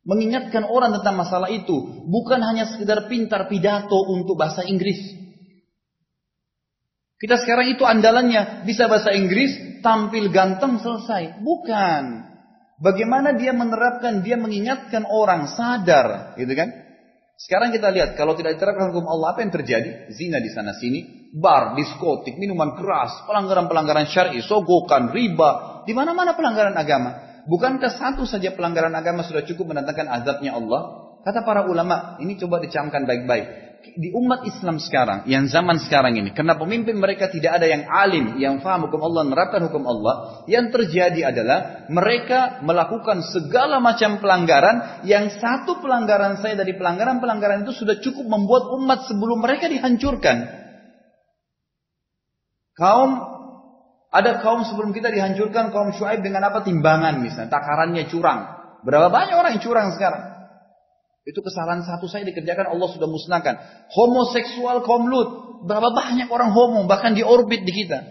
Mengingatkan orang tentang masalah itu. Bukan hanya sekedar pintar pidato untuk bahasa Inggris. Kita sekarang itu andalannya, bisa bahasa Inggris, tampil ganteng, selesai. Bukan. Bagaimana dia menerapkan, dia mengingatkan orang sadar, gitu kan? Sekarang kita lihat, kalau tidak diterapkan hukum Allah, apa yang terjadi? Zina di sana sini, bar, diskotik, minuman keras, pelanggaran-pelanggaran syar'i, sogokan, riba, di mana-mana pelanggaran agama. Bukankah satu saja pelanggaran agama sudah cukup mendatangkan azabnya Allah? Kata para ulama, ini coba dicamkan baik-baik. Di umat Islam sekarang, yang zaman sekarang ini, karena pemimpin mereka tidak ada yang alim, yang faham hukum Allah, menerapkan hukum Allah, yang terjadi adalah mereka melakukan segala macam pelanggaran, yang satu pelanggaran saya dari pelanggaran-pelanggaran itu sudah cukup membuat umat sebelum mereka dihancurkan. Ada kaum sebelum kita dihancurkan, kaum Syuaib dengan apa? Timbangan misalnya, takarannya curang. Berapa banyak orang yang curang sekarang? Itu kesalahan satu saya dikerjakan, Allah sudah musnahkan. Homoseksual kaum Lut. Berapa banyak orang homo, bahkan di orbit di kita.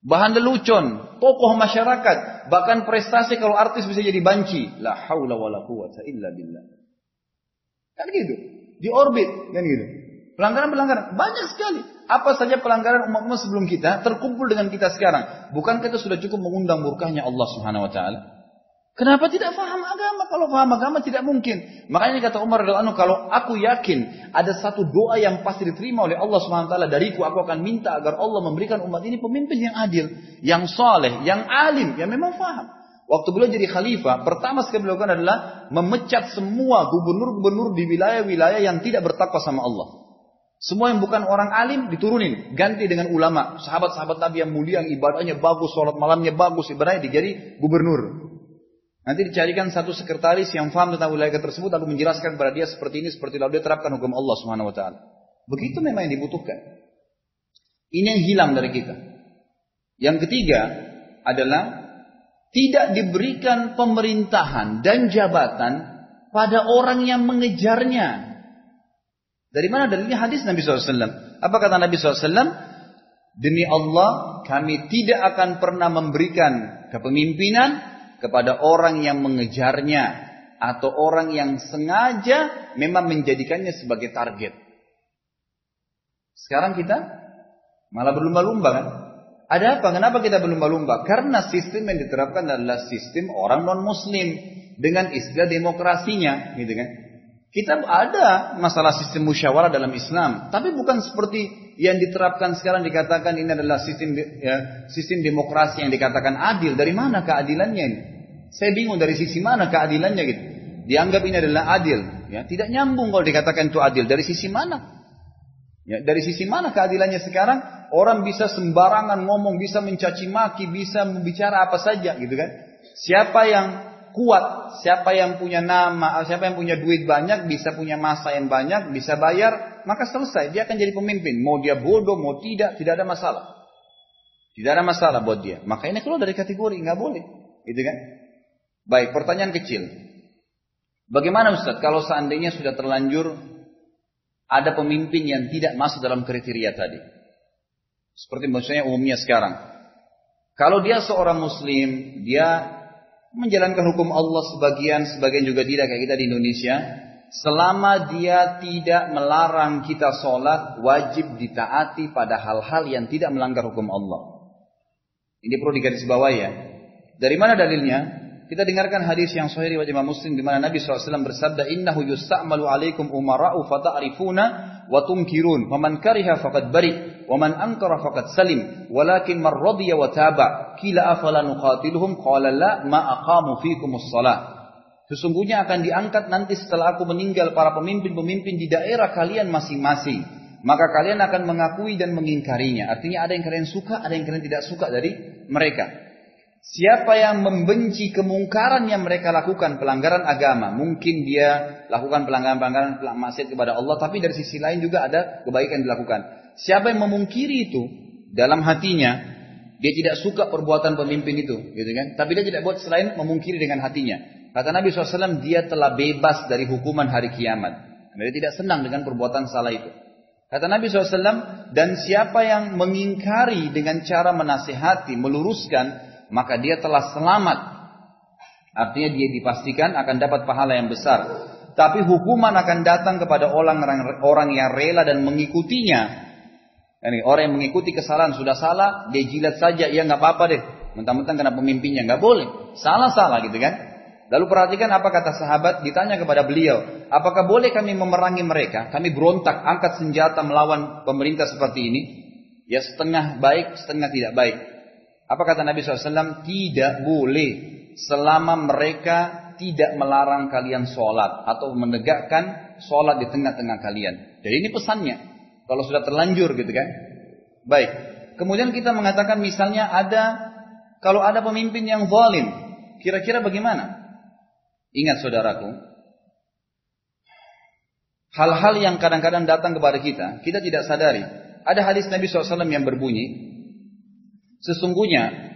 Bahan lelucon, tokoh masyarakat. Bahkan prestasi kalau artis bisa jadi banci. La haula wa la quwata illa billah. Kan gitu. Di orbit, kan gitu. Pelanggaran-pelanggaran, banyak sekali. Apa saja pelanggaran umat-umat sebelum kita, terkumpul dengan kita sekarang. Bukankah itu sudah cukup mengundang murkahnya Allah Subhanahu wa Ta'ala? Kenapa tidak faham agama? Kalau faham agama tidak mungkin. Makanya kata Umar radhiyallahu anhu, kalau aku yakin ada satu doa yang pasti diterima oleh Allah Subhanahu wa taala dariku, aku akan minta agar Allah memberikan umat ini pemimpin yang adil, yang saleh, yang alim, yang memang faham. Waktu beliau jadi khalifah, pertama sekali beliau lakukan adalah memecat semua gubernur-gubernur di wilayah-wilayah yang tidak bertakwa sama Allah. Semua yang bukan orang alim diturunin, ganti dengan ulama, sahabat-sahabat Nabi yang mulia, yang ibadahnya bagus, sholat malamnya bagus, ibadahnya dijadi gubernur. Nanti dicarikan satu sekretaris yang faham tentang wilayah tersebut, lalu menjelaskan kepada dia seperti ini, seperti lalu dia terapkan hukum Allah Subhanahu wa Ta'ala. Begitu memang yang dibutuhkan. Ini yang hilang dari kita. Yang ketiga adalah tidak diberikan pemerintahan dan jabatan pada orang yang mengejarnya. Dari mana dalilnya? Hadis Nabi SAW. Apa kata Nabi SAW? Demi Allah, kami tidak akan pernah memberikan kepemimpinan kepada orang yang mengejarnya atau orang yang sengaja memang menjadikannya sebagai target. Sekarang kita malah berlumba-lumba kan? Ada apa? Kenapa kita berlumba-lumba? Karena sistem yang diterapkan adalah sistem orang non-muslim dengan istilah demokrasinya, gitu kan? Kita ada masalah sistem musyawarah dalam Islam, tapi bukan seperti yang diterapkan sekarang dikatakan ini adalah sistem demokrasi yang dikatakan adil. Dari mana keadilannya ini? Saya bingung dari sisi mana keadilannya gitu. Dianggap ini adalah adil, ya, tidak nyambung kalau dikatakan itu adil. Dari sisi mana? Ya, dari sisi mana keadilannya sekarang? Orang bisa sembarangan ngomong, bisa mencaci maki, bisa membicara apa saja gitu kan. Siapa yang kuat, siapa yang punya nama, siapa yang punya duit banyak, bisa punya masa yang banyak, bisa bayar, maka selesai, dia akan jadi pemimpin. Mau dia bodoh, mau tidak ada masalah. Tidak ada masalah buat dia. Maka ini keluar dari kategori, nggak boleh, gitu kan? Baik, pertanyaan kecil. Bagaimana Ustaz kalau seandainya sudah terlanjur ada pemimpin yang tidak masuk dalam kriteria tadi? Seperti maksudnya umumnya sekarang. Kalau dia seorang muslim, dia menjalankan hukum Allah sebagian juga tidak kayak kita di Indonesia. Selama dia tidak melarang kita sholat, wajib ditaati pada hal-hal yang tidak melanggar hukum Allah. Ini perlu digarisbawahi ya. Dari mana dalilnya? Kita dengarkan hadis yang sahih riwayat Imam Muslim di mana Nabi SAW bersabda, "Innahu yusta'malu 'alaikum umara'u fata'rifuna wa tunkirun, wa man kariha faqad bari, wa man ankara faqad salim, walakin man radiya wa taba, qila afala nuqatiluhum qala la ma aqamu fikumus shalah." Sesungguhnya akan diangkat nanti setelah aku meninggal para pemimpin-pemimpin di daerah kalian masing-masing, maka kalian akan mengakui dan mengingkarinya. Artinya ada yang kalian suka, ada yang kalian tidak suka dari mereka. Siapa yang membenci kemungkaran yang mereka lakukan, pelanggaran agama, mungkin dia lakukan pelanggaran maksiat kepada Allah, tapi dari sisi lain juga ada kebaikan dilakukan. Siapa yang memungkiri itu dalam hatinya, dia tidak suka perbuatan pemimpin itu, gitu kan? Tapi dia tidak buat selain memungkiri dengan hatinya. Kata Nabi SAW, dia telah bebas dari hukuman hari kiamat. Dia tidak senang dengan perbuatan salah itu. Kata Nabi SAW, dan siapa yang mengingkari dengan cara menasihati, meluruskan, maka dia telah selamat. Artinya dia dipastikan akan dapat pahala yang besar. Tapi hukuman akan datang kepada orang yang rela dan mengikutinya. Ini orang yang mengikuti kesalahan sudah salah, dia jilat saja, ya nggak apa-apa deh. Mentang-mentang kena pemimpinnya, nggak boleh. Salah gitu kan? Lalu perhatikan apa kata sahabat, ditanya kepada beliau, apakah boleh kami memerangi mereka? Kami berontak, angkat senjata melawan pemerintah seperti ini? Ya setengah baik, setengah tidak baik. Apa kata Nabi SAW? Tidak boleh selama mereka tidak melarang kalian sholat atau menegakkan sholat di tengah-tengah kalian. Jadi ini pesannya. Kalau sudah terlanjur gitu kan. Baik. Kemudian kita mengatakan misalnya kalau ada pemimpin yang zalim, kira-kira bagaimana? Ingat saudaraku, hal-hal yang kadang-kadang datang kepada kita tidak sadari. Ada hadis Nabi SAW yang berbunyi, sesungguhnya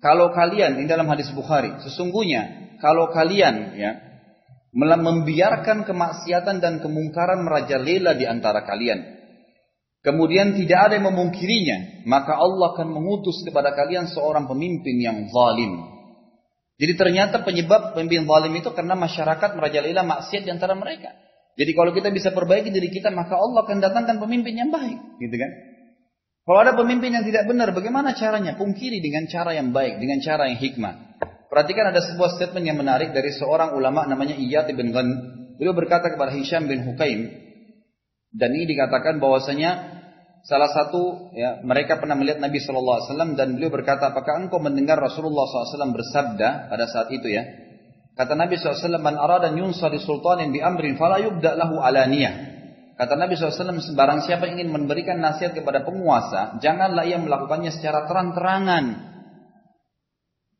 kalau kalian, ini dalam hadis Bukhari, sesungguhnya kalau kalian membiarkan kemaksiatan dan kemungkaran merajalela di antara kalian, kemudian tidak ada yang memungkirinya, maka Allah akan mengutus kepada kalian seorang pemimpin yang zalim. Jadi ternyata penyebab pemimpin zalim itu karena masyarakat merajalela maksiat di antara mereka. Jadi kalau kita bisa perbaiki diri kita, maka Allah akan datangkan pemimpin yang baik, gitu kan? Kalau ada pemimpin yang tidak benar, bagaimana caranya? Pungkiri dengan cara yang baik, dengan cara yang hikmah. Perhatikan ada sebuah statement yang menarik dari seorang ulama namanya Iyad bin Ghan. Beliau berkata kepada Hisham bin Hukaim, dan ini dikatakan bahwasanya salah satu mereka pernah melihat Nabi SAW dan beliau berkata, apakah engkau mendengar Rasulullah SAW bersabda pada saat itu ya? Kata Nabi SAW, man arada yunsa li sultanin bi amrin fala yubda lahu alaniyah. Kata Nabi SAW, barang siapa ingin memberikan nasihat kepada penguasa, janganlah ia melakukannya secara terang-terangan.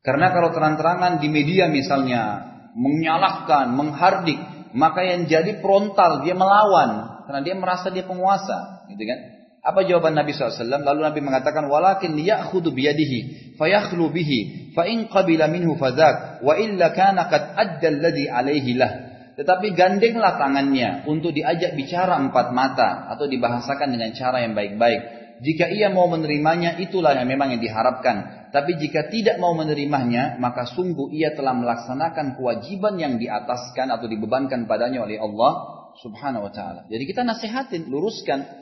Karena kalau terang-terangan di media misalnya menyalahkan, menghardik, maka yang jadi frontal, dia melawan karena dia merasa dia penguasa, gitu kan? Apa jawaban Nabi SAW? Lalu Nabi mengatakan, walakin ya'khudhu biyadihi fayakhlu bihi fa in qabila minhu fadzak wa illa kana qad adda alladhi alaihi lah. Tetapi gandenglah tangannya untuk diajak bicara empat mata atau dibahasakan dengan cara yang baik-baik. Jika ia mau menerimanya, itulah yang memang yang diharapkan. Tapi jika tidak mau menerimanya, maka sungguh ia telah melaksanakan kewajiban yang diataskan atau dibebankan padanya oleh Allah Subhanahu wa taala. Jadi kita nasihatin, luruskan.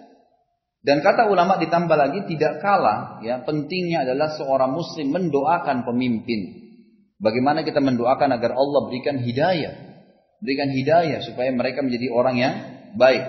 Dan kata ulama ditambah lagi, tidak kalah pentingnya adalah seorang muslim mendoakan pemimpin. Bagaimana kita mendoakan agar Allah berikan hidayah supaya mereka menjadi orang yang baik.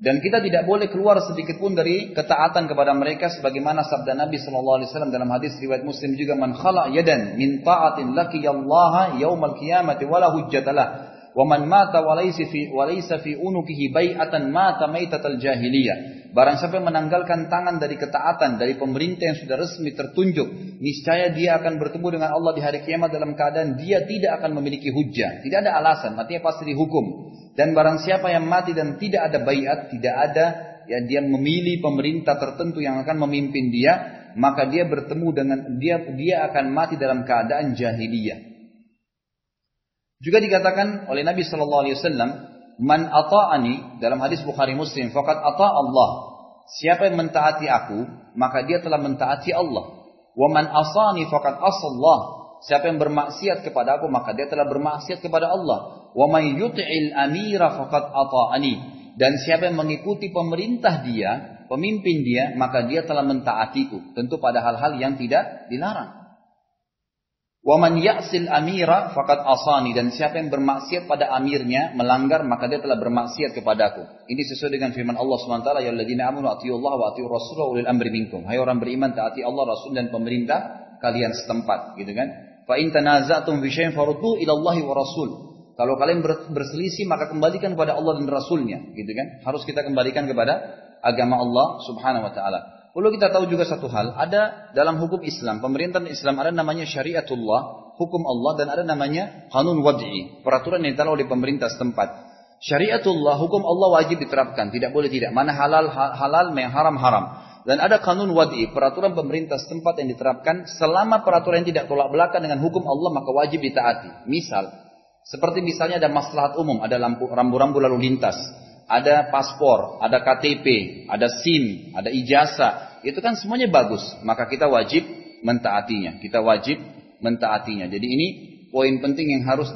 Dan kita tidak boleh keluar sedikit pun dari ketaatan kepada mereka, sebagaimana sabda Nabi SAW dalam hadis riwayat Muslim juga, man khala yadan min ta'atin laqiyallaha yaumal qiyamati wala hujjatalah wa man mata walaysa fi unukihi bai'atan mata maitatal jahiliyah. Barang siapa menanggalkan tangan dari ketaatan dari pemerintah yang sudah resmi tertunjuk, niscaya dia akan bertemu dengan Allah di hari kiamat dalam keadaan dia tidak akan memiliki hujjah, tidak ada alasan, matinya pasti dihukum. Dan barang siapa yang mati dan tidak ada baiat, tidak ada dia memilih pemerintah tertentu yang akan memimpin dia, maka dia bertemu dengan dia akan mati dalam keadaan jahiliyah. Juga dikatakan oleh Nabi SAW, man ata'ani, dalam hadis Bukhari Muslim, faqad ata' Allah. Siapa yang mentaati aku, maka dia telah mentaati Allah. Wa man asani faqad asallah. Siapa yang bermaksiat kepada aku, maka dia telah bermaksiat kepada Allah. Wa man yuti'il amira faqad ata'ani. Dan siapa yang mengikuti pemerintah dia, pemimpin dia, maka dia telah mentaatiku. Tentu pada hal-hal yang tidak dilarang. Wa man ya'sil amira faqad asani, dan siapa yang bermaksiat pada amirnya, melanggar, maka dia telah bermaksiat kepadaku. Ini sesuai dengan firman Allah SWT, ya alladzina amanu atiyullaha wa atiyur rasul wa ulil amri minkum. Hai orang beriman, taati Allah, Rasul dan pemerintah kalian setempat, gitu kan? Fa in tanaza'tum fi syai'in faruddu ila Allahi wa Rasul. Kalau kalian berselisih, maka kembalikan kepada Allah dan Rasulnya, gitu kan? Harus kita kembalikan kepada agama Allah Subhanahu wa taala. Perlu kita tahu juga satu hal, ada dalam hukum Islam, pemerintahan Islam ada namanya syariatullah, hukum Allah, dan ada namanya qanun wad'i, peraturan yang ditaruh oleh pemerintah setempat. Syariatullah, hukum Allah wajib diterapkan, tidak boleh tidak. Mana halal halal, yang haram haram. Dan ada qanun wad'i, peraturan pemerintah setempat yang diterapkan, selama peraturan yang tidak tolak belakang dengan hukum Allah, maka wajib ditaati. Misal, seperti misalnya ada maslahat umum, ada rambu-rambu lalu lintas, ada paspor, ada KTP, ada SIM, ada ijazah. Itu kan semuanya bagus, maka kita wajib mentaatinya. Jadi ini poin penting yang harus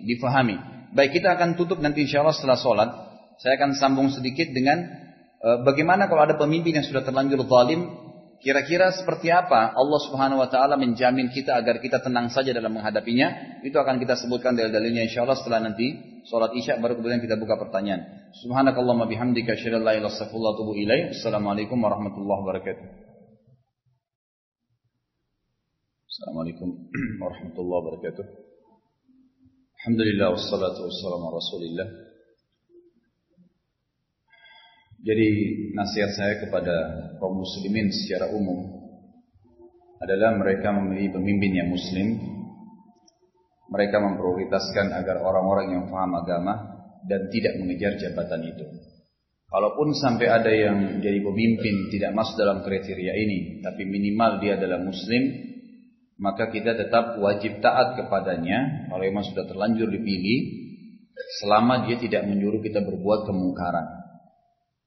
difahami. Baik, kita akan tutup nanti insya Allah setelah sholat. Saya akan sambung sedikit dengan Bagaimana kalau ada pemimpin yang sudah terlanjur zalim? Kira-kira seperti apa Allah Subhanahu wa taala menjamin kita agar kita tenang saja dalam menghadapinya? Itu akan kita sebutkan dalil-dalilnya insyaallah setelah nanti salat Isya, baru kemudian kita buka pertanyaan. Subhanakallahumma bihamdika asyhadu an la ilaha illa anta astaghfiruka wa atubu ilaik. Assalamualaikum warahmatullahi wabarakatuh. Assalamualaikum warahmatullahi wabarakatuh. Alhamdulillah wassalatu wassalamu ala Rasulillah. Jadi nasihat saya kepada kaum muslimin secara umum adalah mereka memilih pemimpin yang muslim. Mereka memprioritaskan agar orang-orang yang paham agama dan tidak mengejar jabatan itu. Kalaupun sampai ada yang jadi pemimpin tidak masuk dalam kriteria ini, tapi minimal dia adalah muslim, maka kita tetap wajib taat kepadanya kalau memang sudah terlanjur dipilih, selama dia tidak menyuruh kita berbuat kemungkaran.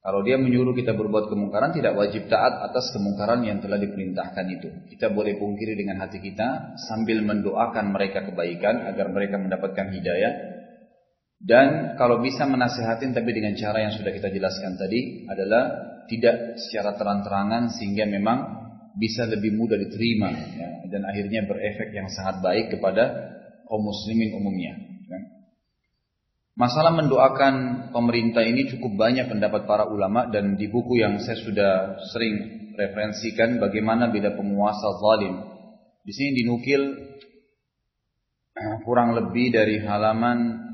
Kalau dia menyuruh kita berbuat kemungkaran, tidak wajib taat atas kemungkaran yang telah diperintahkan itu. Kita boleh pungkiri dengan hati kita sambil mendoakan mereka kebaikan agar mereka mendapatkan hidayah. Dan kalau bisa menasihatin tapi dengan cara yang sudah kita jelaskan tadi adalah tidak secara terang-terangan sehingga memang bisa lebih mudah diterima ya, dan akhirnya berefek yang sangat baik kepada kaum muslimin umumnya. Masalah mendoakan pemerintah ini cukup banyak pendapat para ulama, dan di buku yang saya sudah sering referensikan bagaimana beda penguasa zalim. Di sini dinukil kurang lebih dari halaman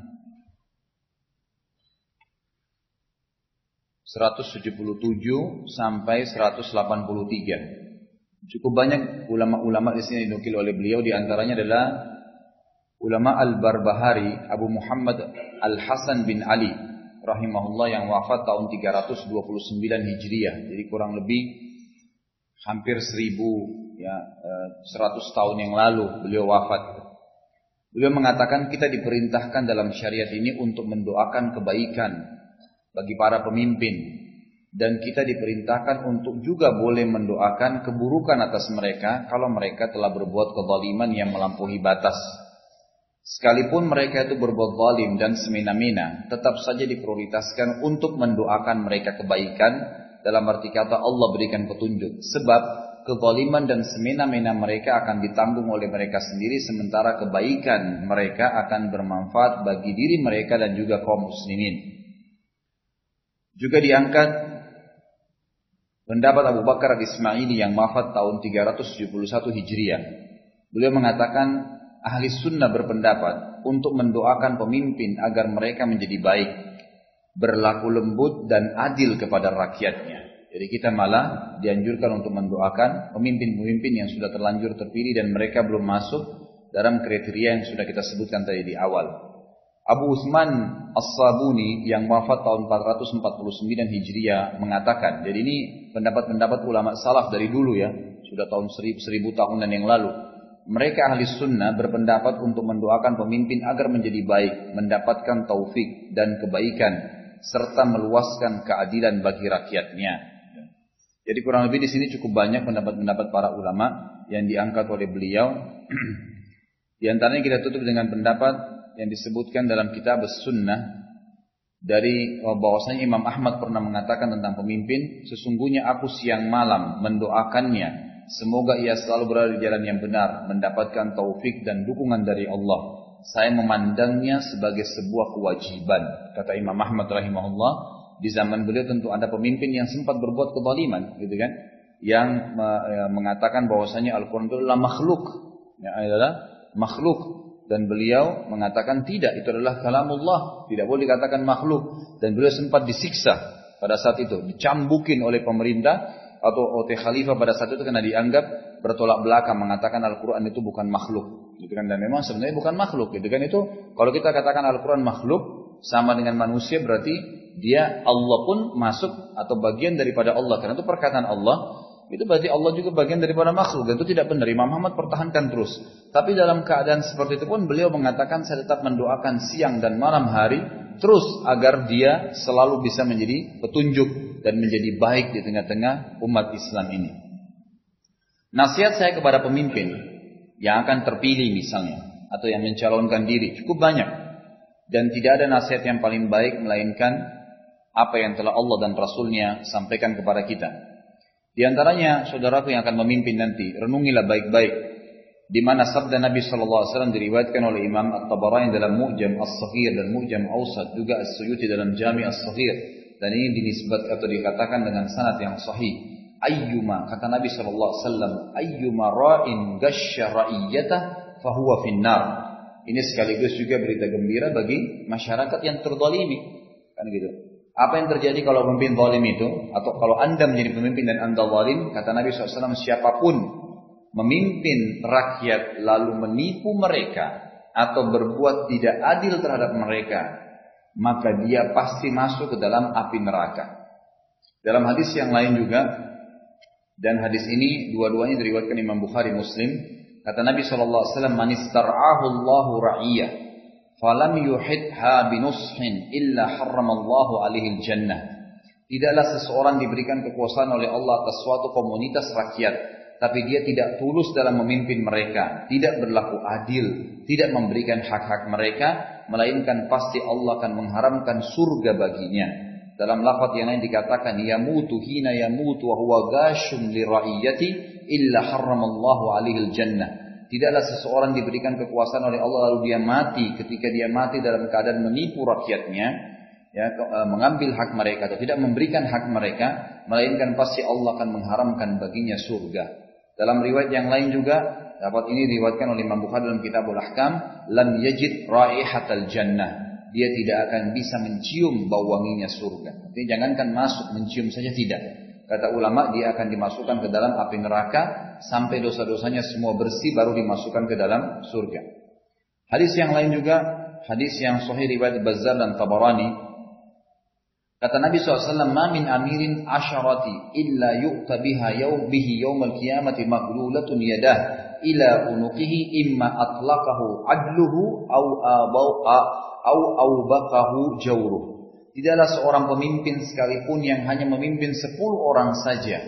177 sampai 183. Cukup banyak ulama-ulama di sini dinukil oleh beliau, di antaranya adalah ulama Al-Barbahari, Abu Muhammad Al-Hasan bin Ali rahimahullah yang wafat tahun 329 Hijriah. Jadi kurang lebih hampir 100 tahun yang lalu beliau wafat. Beliau mengatakan kita diperintahkan dalam syariat ini untuk mendoakan kebaikan bagi para pemimpin, dan kita diperintahkan untuk juga boleh mendoakan keburukan atas mereka kalau mereka telah berbuat kezaliman yang melampaui batas. Sekalipun mereka itu berbuat zalim dan semena-mena, tetap saja diprioritaskan untuk mendoakan mereka kebaikan, dalam arti kata Allah berikan petunjuk. Sebab kezaliman dan semena-mena mereka akan ditanggung oleh mereka sendiri, sementara kebaikan mereka akan bermanfaat bagi diri mereka dan juga kaum muslimin. Juga diangkat pendapat Abu Bakar Al-Ismaili yang wafat tahun 371 Hijriah. Beliau mengatakan ahli sunnah berpendapat untuk mendoakan pemimpin agar mereka menjadi baik, berlaku lembut dan adil kepada rakyatnya. Jadi kita malah dianjurkan untuk mendoakan pemimpin-pemimpin yang sudah terlanjur terpilih dan mereka belum masuk dalam kriteria yang sudah kita sebutkan tadi di awal. Abu Utsman As-Sabuni yang wafat tahun 449 Hijriah mengatakan, jadi ini pendapat-pendapat ulama salaf dari dulu ya, sudah tahun 1000 tahunan yang lalu. Mereka ahli sunnah berpendapat untuk mendoakan pemimpin agar menjadi baik, mendapatkan taufik dan kebaikan, serta meluaskan keadilan bagi rakyatnya. Jadi kurang lebih di sini cukup banyak pendapat-pendapat para ulama yang diangkat oleh beliau. Di antaranya kita tutup dengan pendapat yang disebutkan dalam kitab As-Sunnah dari bahwasanya Imam Ahmad pernah mengatakan tentang pemimpin, sesungguhnya aku siang malam mendoakannya, semoga ia selalu berada di jalan yang benar, mendapatkan taufik dan dukungan dari Allah. Saya memandangnya sebagai sebuah kewajiban. Kata Imam Ahmad rahimahullah, di zaman beliau tentu ada pemimpin yang sempat berbuat kezaliman, gitu kan? Yang mengatakan bahwasanya Al-Quran itu adalah makhluk, makhluk. Dan beliau mengatakan tidak, itu adalah kalamullah, tidak boleh dikatakan makhluk. Dan beliau sempat disiksa pada saat itu, dicambukin oleh pemerintah atau oleh khalifah pada saat itu karena dianggap bertolak belakang, mengatakan Al-Quran itu bukan makhluk, gitu kan? Dan memang sebenarnya bukan makhluk, gitu kan? Itu kalau kita katakan Al-Quran makhluk sama dengan manusia, berarti dia Allah pun masuk atau bagian daripada Allah, karena itu perkataan Allah. Itu berarti Allah juga bagian daripada makhluk, dan itu tidak benar. Imam Ahmad pertahankan terus. Tapi dalam keadaan seperti itu pun beliau mengatakan saya tetap mendoakan siang dan malam hari terus agar dia selalu bisa menjadi petunjuk dan menjadi baik di tengah-tengah umat Islam ini. Nasihat saya kepada pemimpin yang akan terpilih misalnya atau yang mencalonkan diri cukup banyak, dan tidak ada nasihat yang paling baik melainkan apa yang telah Allah dan Rasulnya sampaikan kepada kita. Di antaranya, saudaraku yang akan memimpin nanti, renungilah baik-baik di mana sabda Nabi SAW diriwayatkan oleh Imam At-Tabarani dalam Mu'jam As-Saghir dan Mu'jam Awsat, juga As-Suyuti dalam Jami As-Saghir, dan ini dinisbat atau dikatakan dengan sanad yang sahih. Ayyuma, kata Nabi SAW, ayyuma ra'in ghasya ra'iyyatah fahuwa finnar. Ini sekaligus juga berita gembira bagi masyarakat yang terzalimi, kan gitu. Apa yang terjadi kalau pemimpin zalim itu, atau kalau Anda menjadi pemimpin dan Anda zalim, kata Nabi SAW, siapapun memimpin rakyat lalu menipu mereka atau berbuat tidak adil terhadap mereka, maka dia pasti masuk ke dalam api neraka. Dalam hadis yang lain juga, dan hadis ini dua-duanya diriwayatkan Imam Bukhari Muslim, kata Nabi SAW, man istar'ahu Allahu ra'iyah falam yuhidha binushin illa harramallahu alaihi jannah. Tidaklah seseorang diberikan kekuasaan oleh Allah atas suatu komunitas rakyat, tapi dia tidak tulus dalam memimpin mereka, tidak berlaku adil, tidak memberikan hak-hak mereka, melainkan pasti Allah akan mengharamkan surga baginya. Dalam lafaz yang lain dikatakan, yamutu hina yamutu wa huwa ghashun li ra'iyati illa harramallahu alaihi jannah. Tidaklah seseorang diberikan kekuasaan oleh Allah lalu dia mati ketika dia mati dalam keadaan menipu rakyatnya, ya, mengambil hak mereka atau tidak memberikan hak mereka, melainkan pasti Allah akan mengharamkan baginya surga. Dalam riwayat yang lain juga, dapat ini diriwayatkan oleh Imam Bukhari dalam Kitabul Ahkam, lam yajid raihatal jannah. Dia tidak akan bisa mencium bau wanginya surga. Jadi jangankan masuk, mencium saja tidak. Kata ulama, dia akan dimasukkan ke dalam api neraka sampai dosa-dosanya semua bersih baru dimasukkan ke dalam surga. Hadis yang lain juga, hadis yang sahih riwayat Bazzar dan Tabarani. Kata Nabi SAW, ma min amirin asyarati illa yu'ta biha bihi yawmal qiyamati maghlulatun yadah ila unuqihi imma atlaqahu adluhu au baqahu jawruh. Tidaklah seorang pemimpin sekalipun yang hanya memimpin 10 orang saja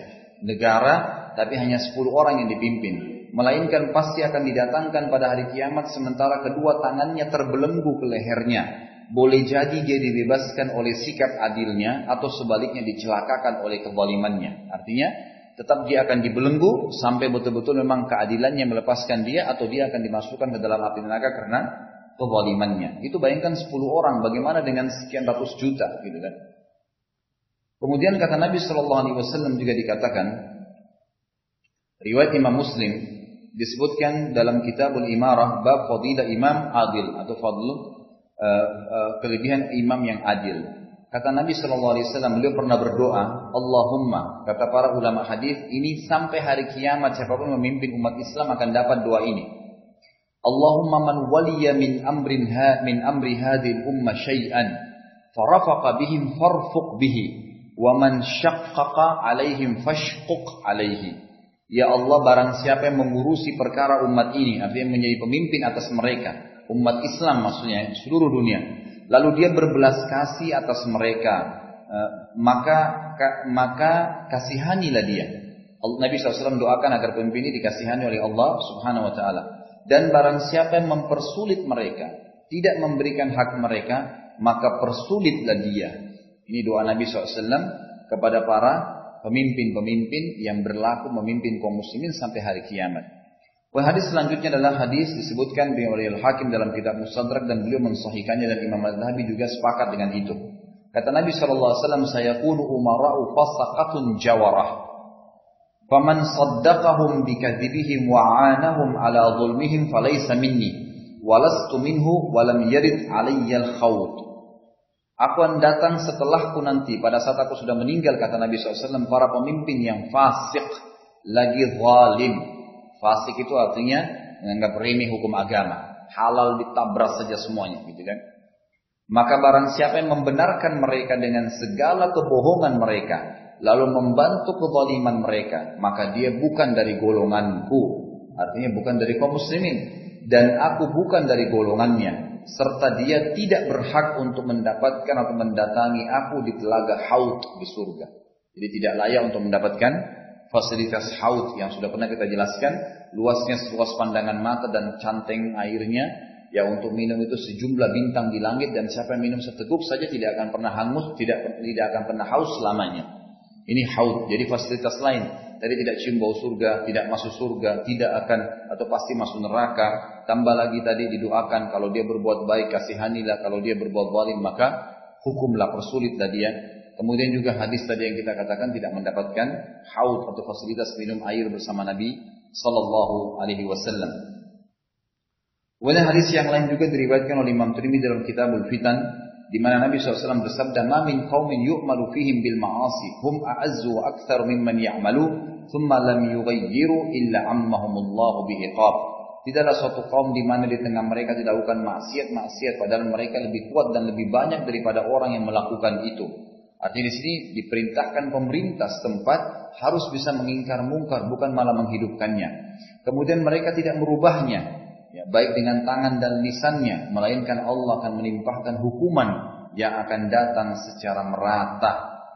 negara, tapi hanya 10 orang yang dipimpin, melainkan pasti akan didatangkan pada hari kiamat sementara kedua tangannya terbelenggu ke lehernya. Boleh jadi dia dibebaskan oleh sikap adilnya atau sebaliknya dicelakakan oleh kezalimannya. Artinya tetap dia akan dibelenggu sampai betul-betul memang keadilannya melepaskan dia, atau dia akan dimasukkan ke dalam api neraka karena kezalimannya. Itu bayangkan 10 orang, bagaimana dengan sekian ratus juta, gitu kan? Kemudian kata Nabi SAW juga dikatakan, riwayat Imam Muslim disebutkan dalam Kitabul Imarah, bab fadilah imam adil atau kelebihan imam yang adil. Kata Nabi SAW, beliau pernah berdoa, Allahumma, kata para ulama hadis, ini sampai hari kiamat siapapun memimpin umat Islam akan dapat doa ini. Allahumma man waliya min amri hadhil umma syai'an farafaqa bihim farfuq bihi wa man syaqqaqa alaihim fashquq alaihi. Ya Allah, barang siapa yang mengurusi perkara umat ini, artinya menjadi pemimpin atas mereka, umat Islam maksudnya seluruh dunia, lalu dia berbelas kasih atas mereka, maka kasihanilah dia. Nabi SAW doakan agar pemimpin ini dikasihani oleh Allah Subhanahu wa taala. Dan barang siapa yang mempersulit mereka, tidak memberikan hak mereka, maka persulitlah dia. Ini doa Nabi SAW kepada para pemimpin-pemimpin yang berlaku memimpin kaum muslimin sampai hari kiamat. Hadis selanjutnya adalah hadis disebutkan oleh Al-Hakim dalam kitab Mustadrak dan beliau mensahihkannya, dan Imam Al-Zahabi juga sepakat dengan itu. Kata Nabi SAW, sayakunu umara'u fasaqatun jawarah. Faman saddaqahum bikadzibihim wa'anahum ala zulmihim falaysa minni walastu minhu walam yarid alayyal khawt. Aku akan datang setelahku nanti, pada saat aku sudah meninggal, kata Nabi SAW, para pemimpin yang fasik lagi zalim. Fasik itu artinya menganggap remeh hukum agama, halal ditabrak saja semuanya, gitu kan? Maka barang siapa yang membenarkan mereka dengan segala kebohongan mereka, lalu membantu kezaliman mereka, maka dia bukan dari golonganku, artinya bukan dari kaum muslimin, dan aku bukan dari golongannya, serta dia tidak berhak untuk mendapatkan atau mendatangi aku di telaga haud di surga. Jadi tidak layak untuk mendapatkan fasilitas haud yang sudah pernah kita jelaskan, luasnya seluas pandangan mata dan canteng airnya, Ya untuk minum itu sejumlah bintang di langit dan siapa yang minum seteguk saja tidak akan pernah hangus, tidak akan pernah haus selamanya. Ini haud, jadi fasilitas lain. Tadi tidak cium bau surga, tidak masuk surga, tidak akan atau pasti masuk neraka. Tambah lagi tadi didoakan kalau dia berbuat baik kasihanilah, kalau dia berbuat zalim maka hukumlah, persulitlah dia. Kemudian juga hadis tadi yang kita katakan tidak mendapatkan haud atau fasilitas minum air bersama Nabi sallallahu alaihi wasallam. Kemudian hadis yang lain juga diriwayatkan oleh Imam Tirmidzi dalam Kitabul Fitan, di mana Nabi SAW bersabda, "Ma min qaumin yu'malu fihim bil ma'asi, hum a'azzu wa aktsar mimman ya'malu, thumma lam yughayyiru illa ammahumullahu bi'iqab." Tidaklah suatu kaum di mana di tengah mereka dilakukan maksiat padahal mereka lebih kuat dan lebih banyak daripada orang yang melakukan itu. Artinya di sini diperintahkan pemerintah setempat harus bisa mengingkar mungkar, bukan malah menghidupkannya. Kemudian mereka tidak merubahnya, ya, baik dengan tangan dan lisannya, melainkan Allah akan menimpahkan hukuman yang akan datang secara merata,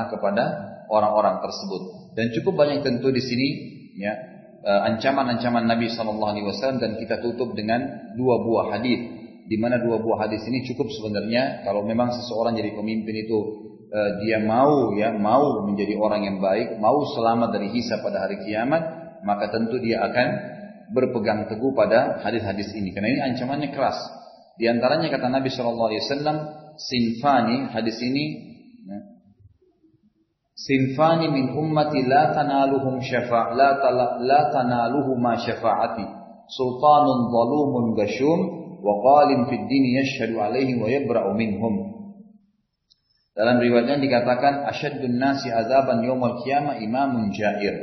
kepada orang-orang tersebut. Dan cukup banyak tentu di sini, ya, ancaman-ancaman Nabi SAW, dan kita tutup dengan dua buah hadis, di mana dua buah hadis ini cukup sebenarnya. Kalau memang seseorang jadi pemimpin itu dia mau menjadi orang yang baik, mau selamat dari hisab pada hari kiamat, maka tentu dia akan berpegang teguh pada hadis-hadis ini, karena ini ancamannya keras. Di antaranya kata Nabi SAW, sinfani, hadis ini, ya, sinfani min ummati la tanaluhum la tanaluhuma syafa'ati, sultanun zalumun gashum, wa qalim fid dini yashhadu alaihi wa yabra'u minhum. Dalam riwayatnya dikatakan, asyaddun nasi azaban yaumul qiyamah imamun jair.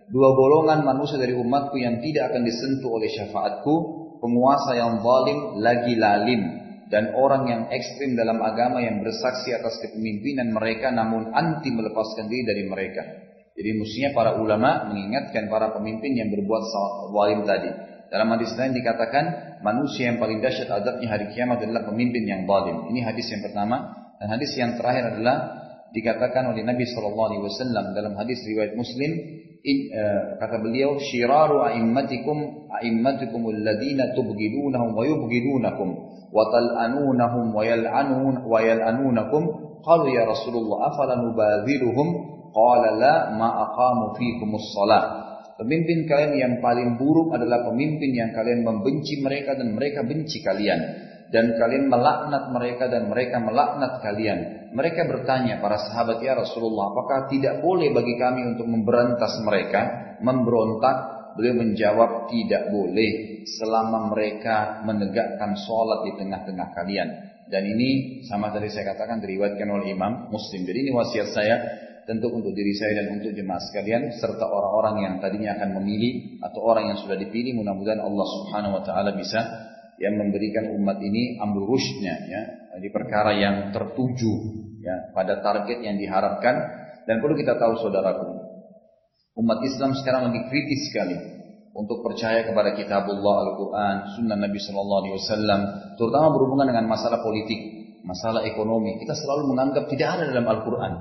Dua golongan manusia dari umatku yang tidak akan disentuh oleh syafaatku, penguasa yang zalim lagi lalim, dan orang yang ekstrim dalam agama yang bersaksi atas kepemimpinan mereka namun anti melepaskan diri dari mereka. Jadi mestinya para ulama mengingatkan para pemimpin yang berbuat zalim tadi. Dalam hadis lain dikatakan manusia yang paling dahsyat azabnya hari kiamat adalah pemimpin yang zalim. Ini hadis yang pertama. Dan hadis yang terakhir adalah dikatakan oleh Nabi SAW dalam hadis riwayat Muslim, kata beliau, syiraru a'immatikum alladhina tubghidunahum wa yubghidunakum wa tal'anunahum wa yal'anunakum. Qalu ya Rasulullah afala nubadhiruhum? Qala la ma aqamu fikumus shalah. Pemimpin kalian yang paling buruk adalah pemimpin yang kalian membenci mereka dan mereka benci kalian, dan kalian melaknat mereka dan mereka melaknat kalian. Mereka bertanya para sahabat, ya Rasulullah, apakah tidak boleh bagi kami untuk memberantas mereka, memberontak? Beliau menjawab, tidak boleh selama mereka menegakkan sholat di tengah-tengah kalian. Dan ini sama tadi saya katakan diriwayatkan oleh Imam Muslim. Jadi ini wasiat saya tentu untuk diri saya dan untuk jemaah sekalian, serta orang-orang yang tadinya akan memilih atau orang yang sudah dipilih. Mudah-mudahan Allah Subhanahu Wa Taala bisa yang memberikan umat ini ambil rushdnya, ya, di perkara yang tertuju, ya, pada target yang diharapkan. Dan perlu kita tahu, saudaraku, umat Islam sekarang lagi kritis sekali untuk percaya kepada kitabullah Al-Quran, sunnah Nabi SAW, terutama berhubungan dengan masalah politik, masalah ekonomi. Kita selalu menganggap tidak ada dalam Al-Quran,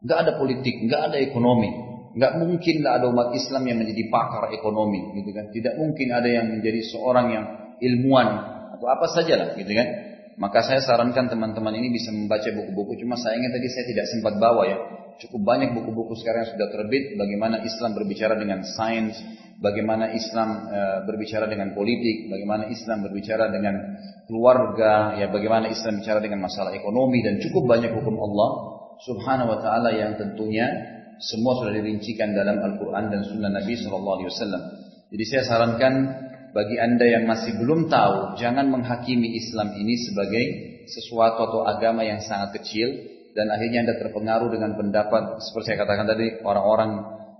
nggak ada politik, nggak ada ekonomi, nggak mungkinlah ada umat Islam yang menjadi pakar ekonomi, gitu kan? Tidak mungkin ada yang menjadi seorang yang ilmuwan atau apa sajalah, gitu kan? Maka saya sarankan teman-teman ini bisa membaca buku-buku. Cuma sayangnya tadi saya tidak sempat bawa, ya. Cukup banyak buku-buku sekarang yang sudah terbit. Bagaimana Islam berbicara dengan sains, bagaimana Islam berbicara dengan politik, bagaimana Islam berbicara dengan keluarga, ya, bagaimana Islam bicara dengan masalah ekonomi, dan cukup banyak hukum Allah Subhanahu Wa Taala yang tentunya semua sudah dirincikan dalam Al-Quran dan Sunnah Nabi SAW. Jadi saya sarankan bagi anda yang masih belum tahu, jangan menghakimi Islam ini sebagai sesuatu atau agama yang sangat kecil, dan akhirnya anda terpengaruh dengan pendapat seperti saya katakan tadi, orang-orang,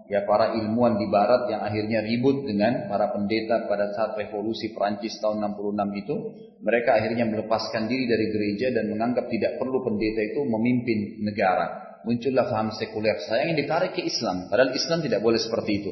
ya, para ilmuwan di Barat yang akhirnya ribut dengan para pendeta pada saat revolusi Perancis tahun 66 itu. Mereka akhirnya melepaskan diri dari gereja dan menganggap tidak perlu pendeta itu memimpin negara. Muncullah paham sekuler, sayang yang ditarik ke Islam, padahal Islam tidak boleh seperti itu.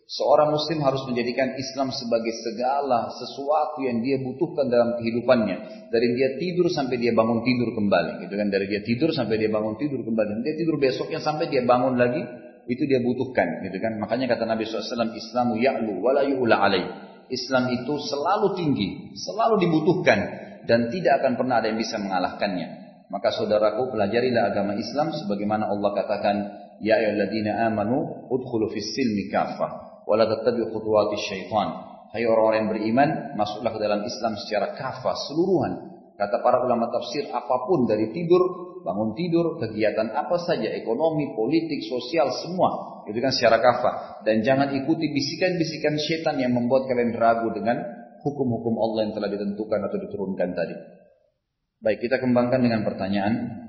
Seorang muslim harus menjadikan Islam sebagai segala sesuatu yang dia butuhkan dalam kehidupannya. Dari dia tidur sampai dia bangun tidur kembali, gitu kan? Dari dia tidur sampai dia bangun tidur kembali. Dan dia tidur besoknya sampai dia bangun lagi, itu dia butuhkan, gitu kan? Makanya kata Nabi SAW, Islamu ya'lu wa la yu'la alaih. Islam itu selalu tinggi, selalu dibutuhkan, dan tidak akan pernah ada yang bisa mengalahkannya. Maka saudaraku, pelajarilah agama Islam sebagaimana Allah katakan, ya ayyuhalladzina amanu udkhulu fis silmi kaffah wa la tattabi'u khutuwatis syaitan. Hai orang-orang yang beriman, masuklah ke dalam Islam secara kafah, seluruhan. Kata para ulama tafsir, apapun dari tidur, bangun tidur, kegiatan apa saja, ekonomi, politik, sosial, semua. Itu kan secara kafah. Dan jangan ikuti bisikan-bisikan syaitan yang membuat kalian ragu dengan hukum-hukum Allah yang telah ditentukan atau diturunkan tadi. Baik, kita kembangkan dengan pertanyaan.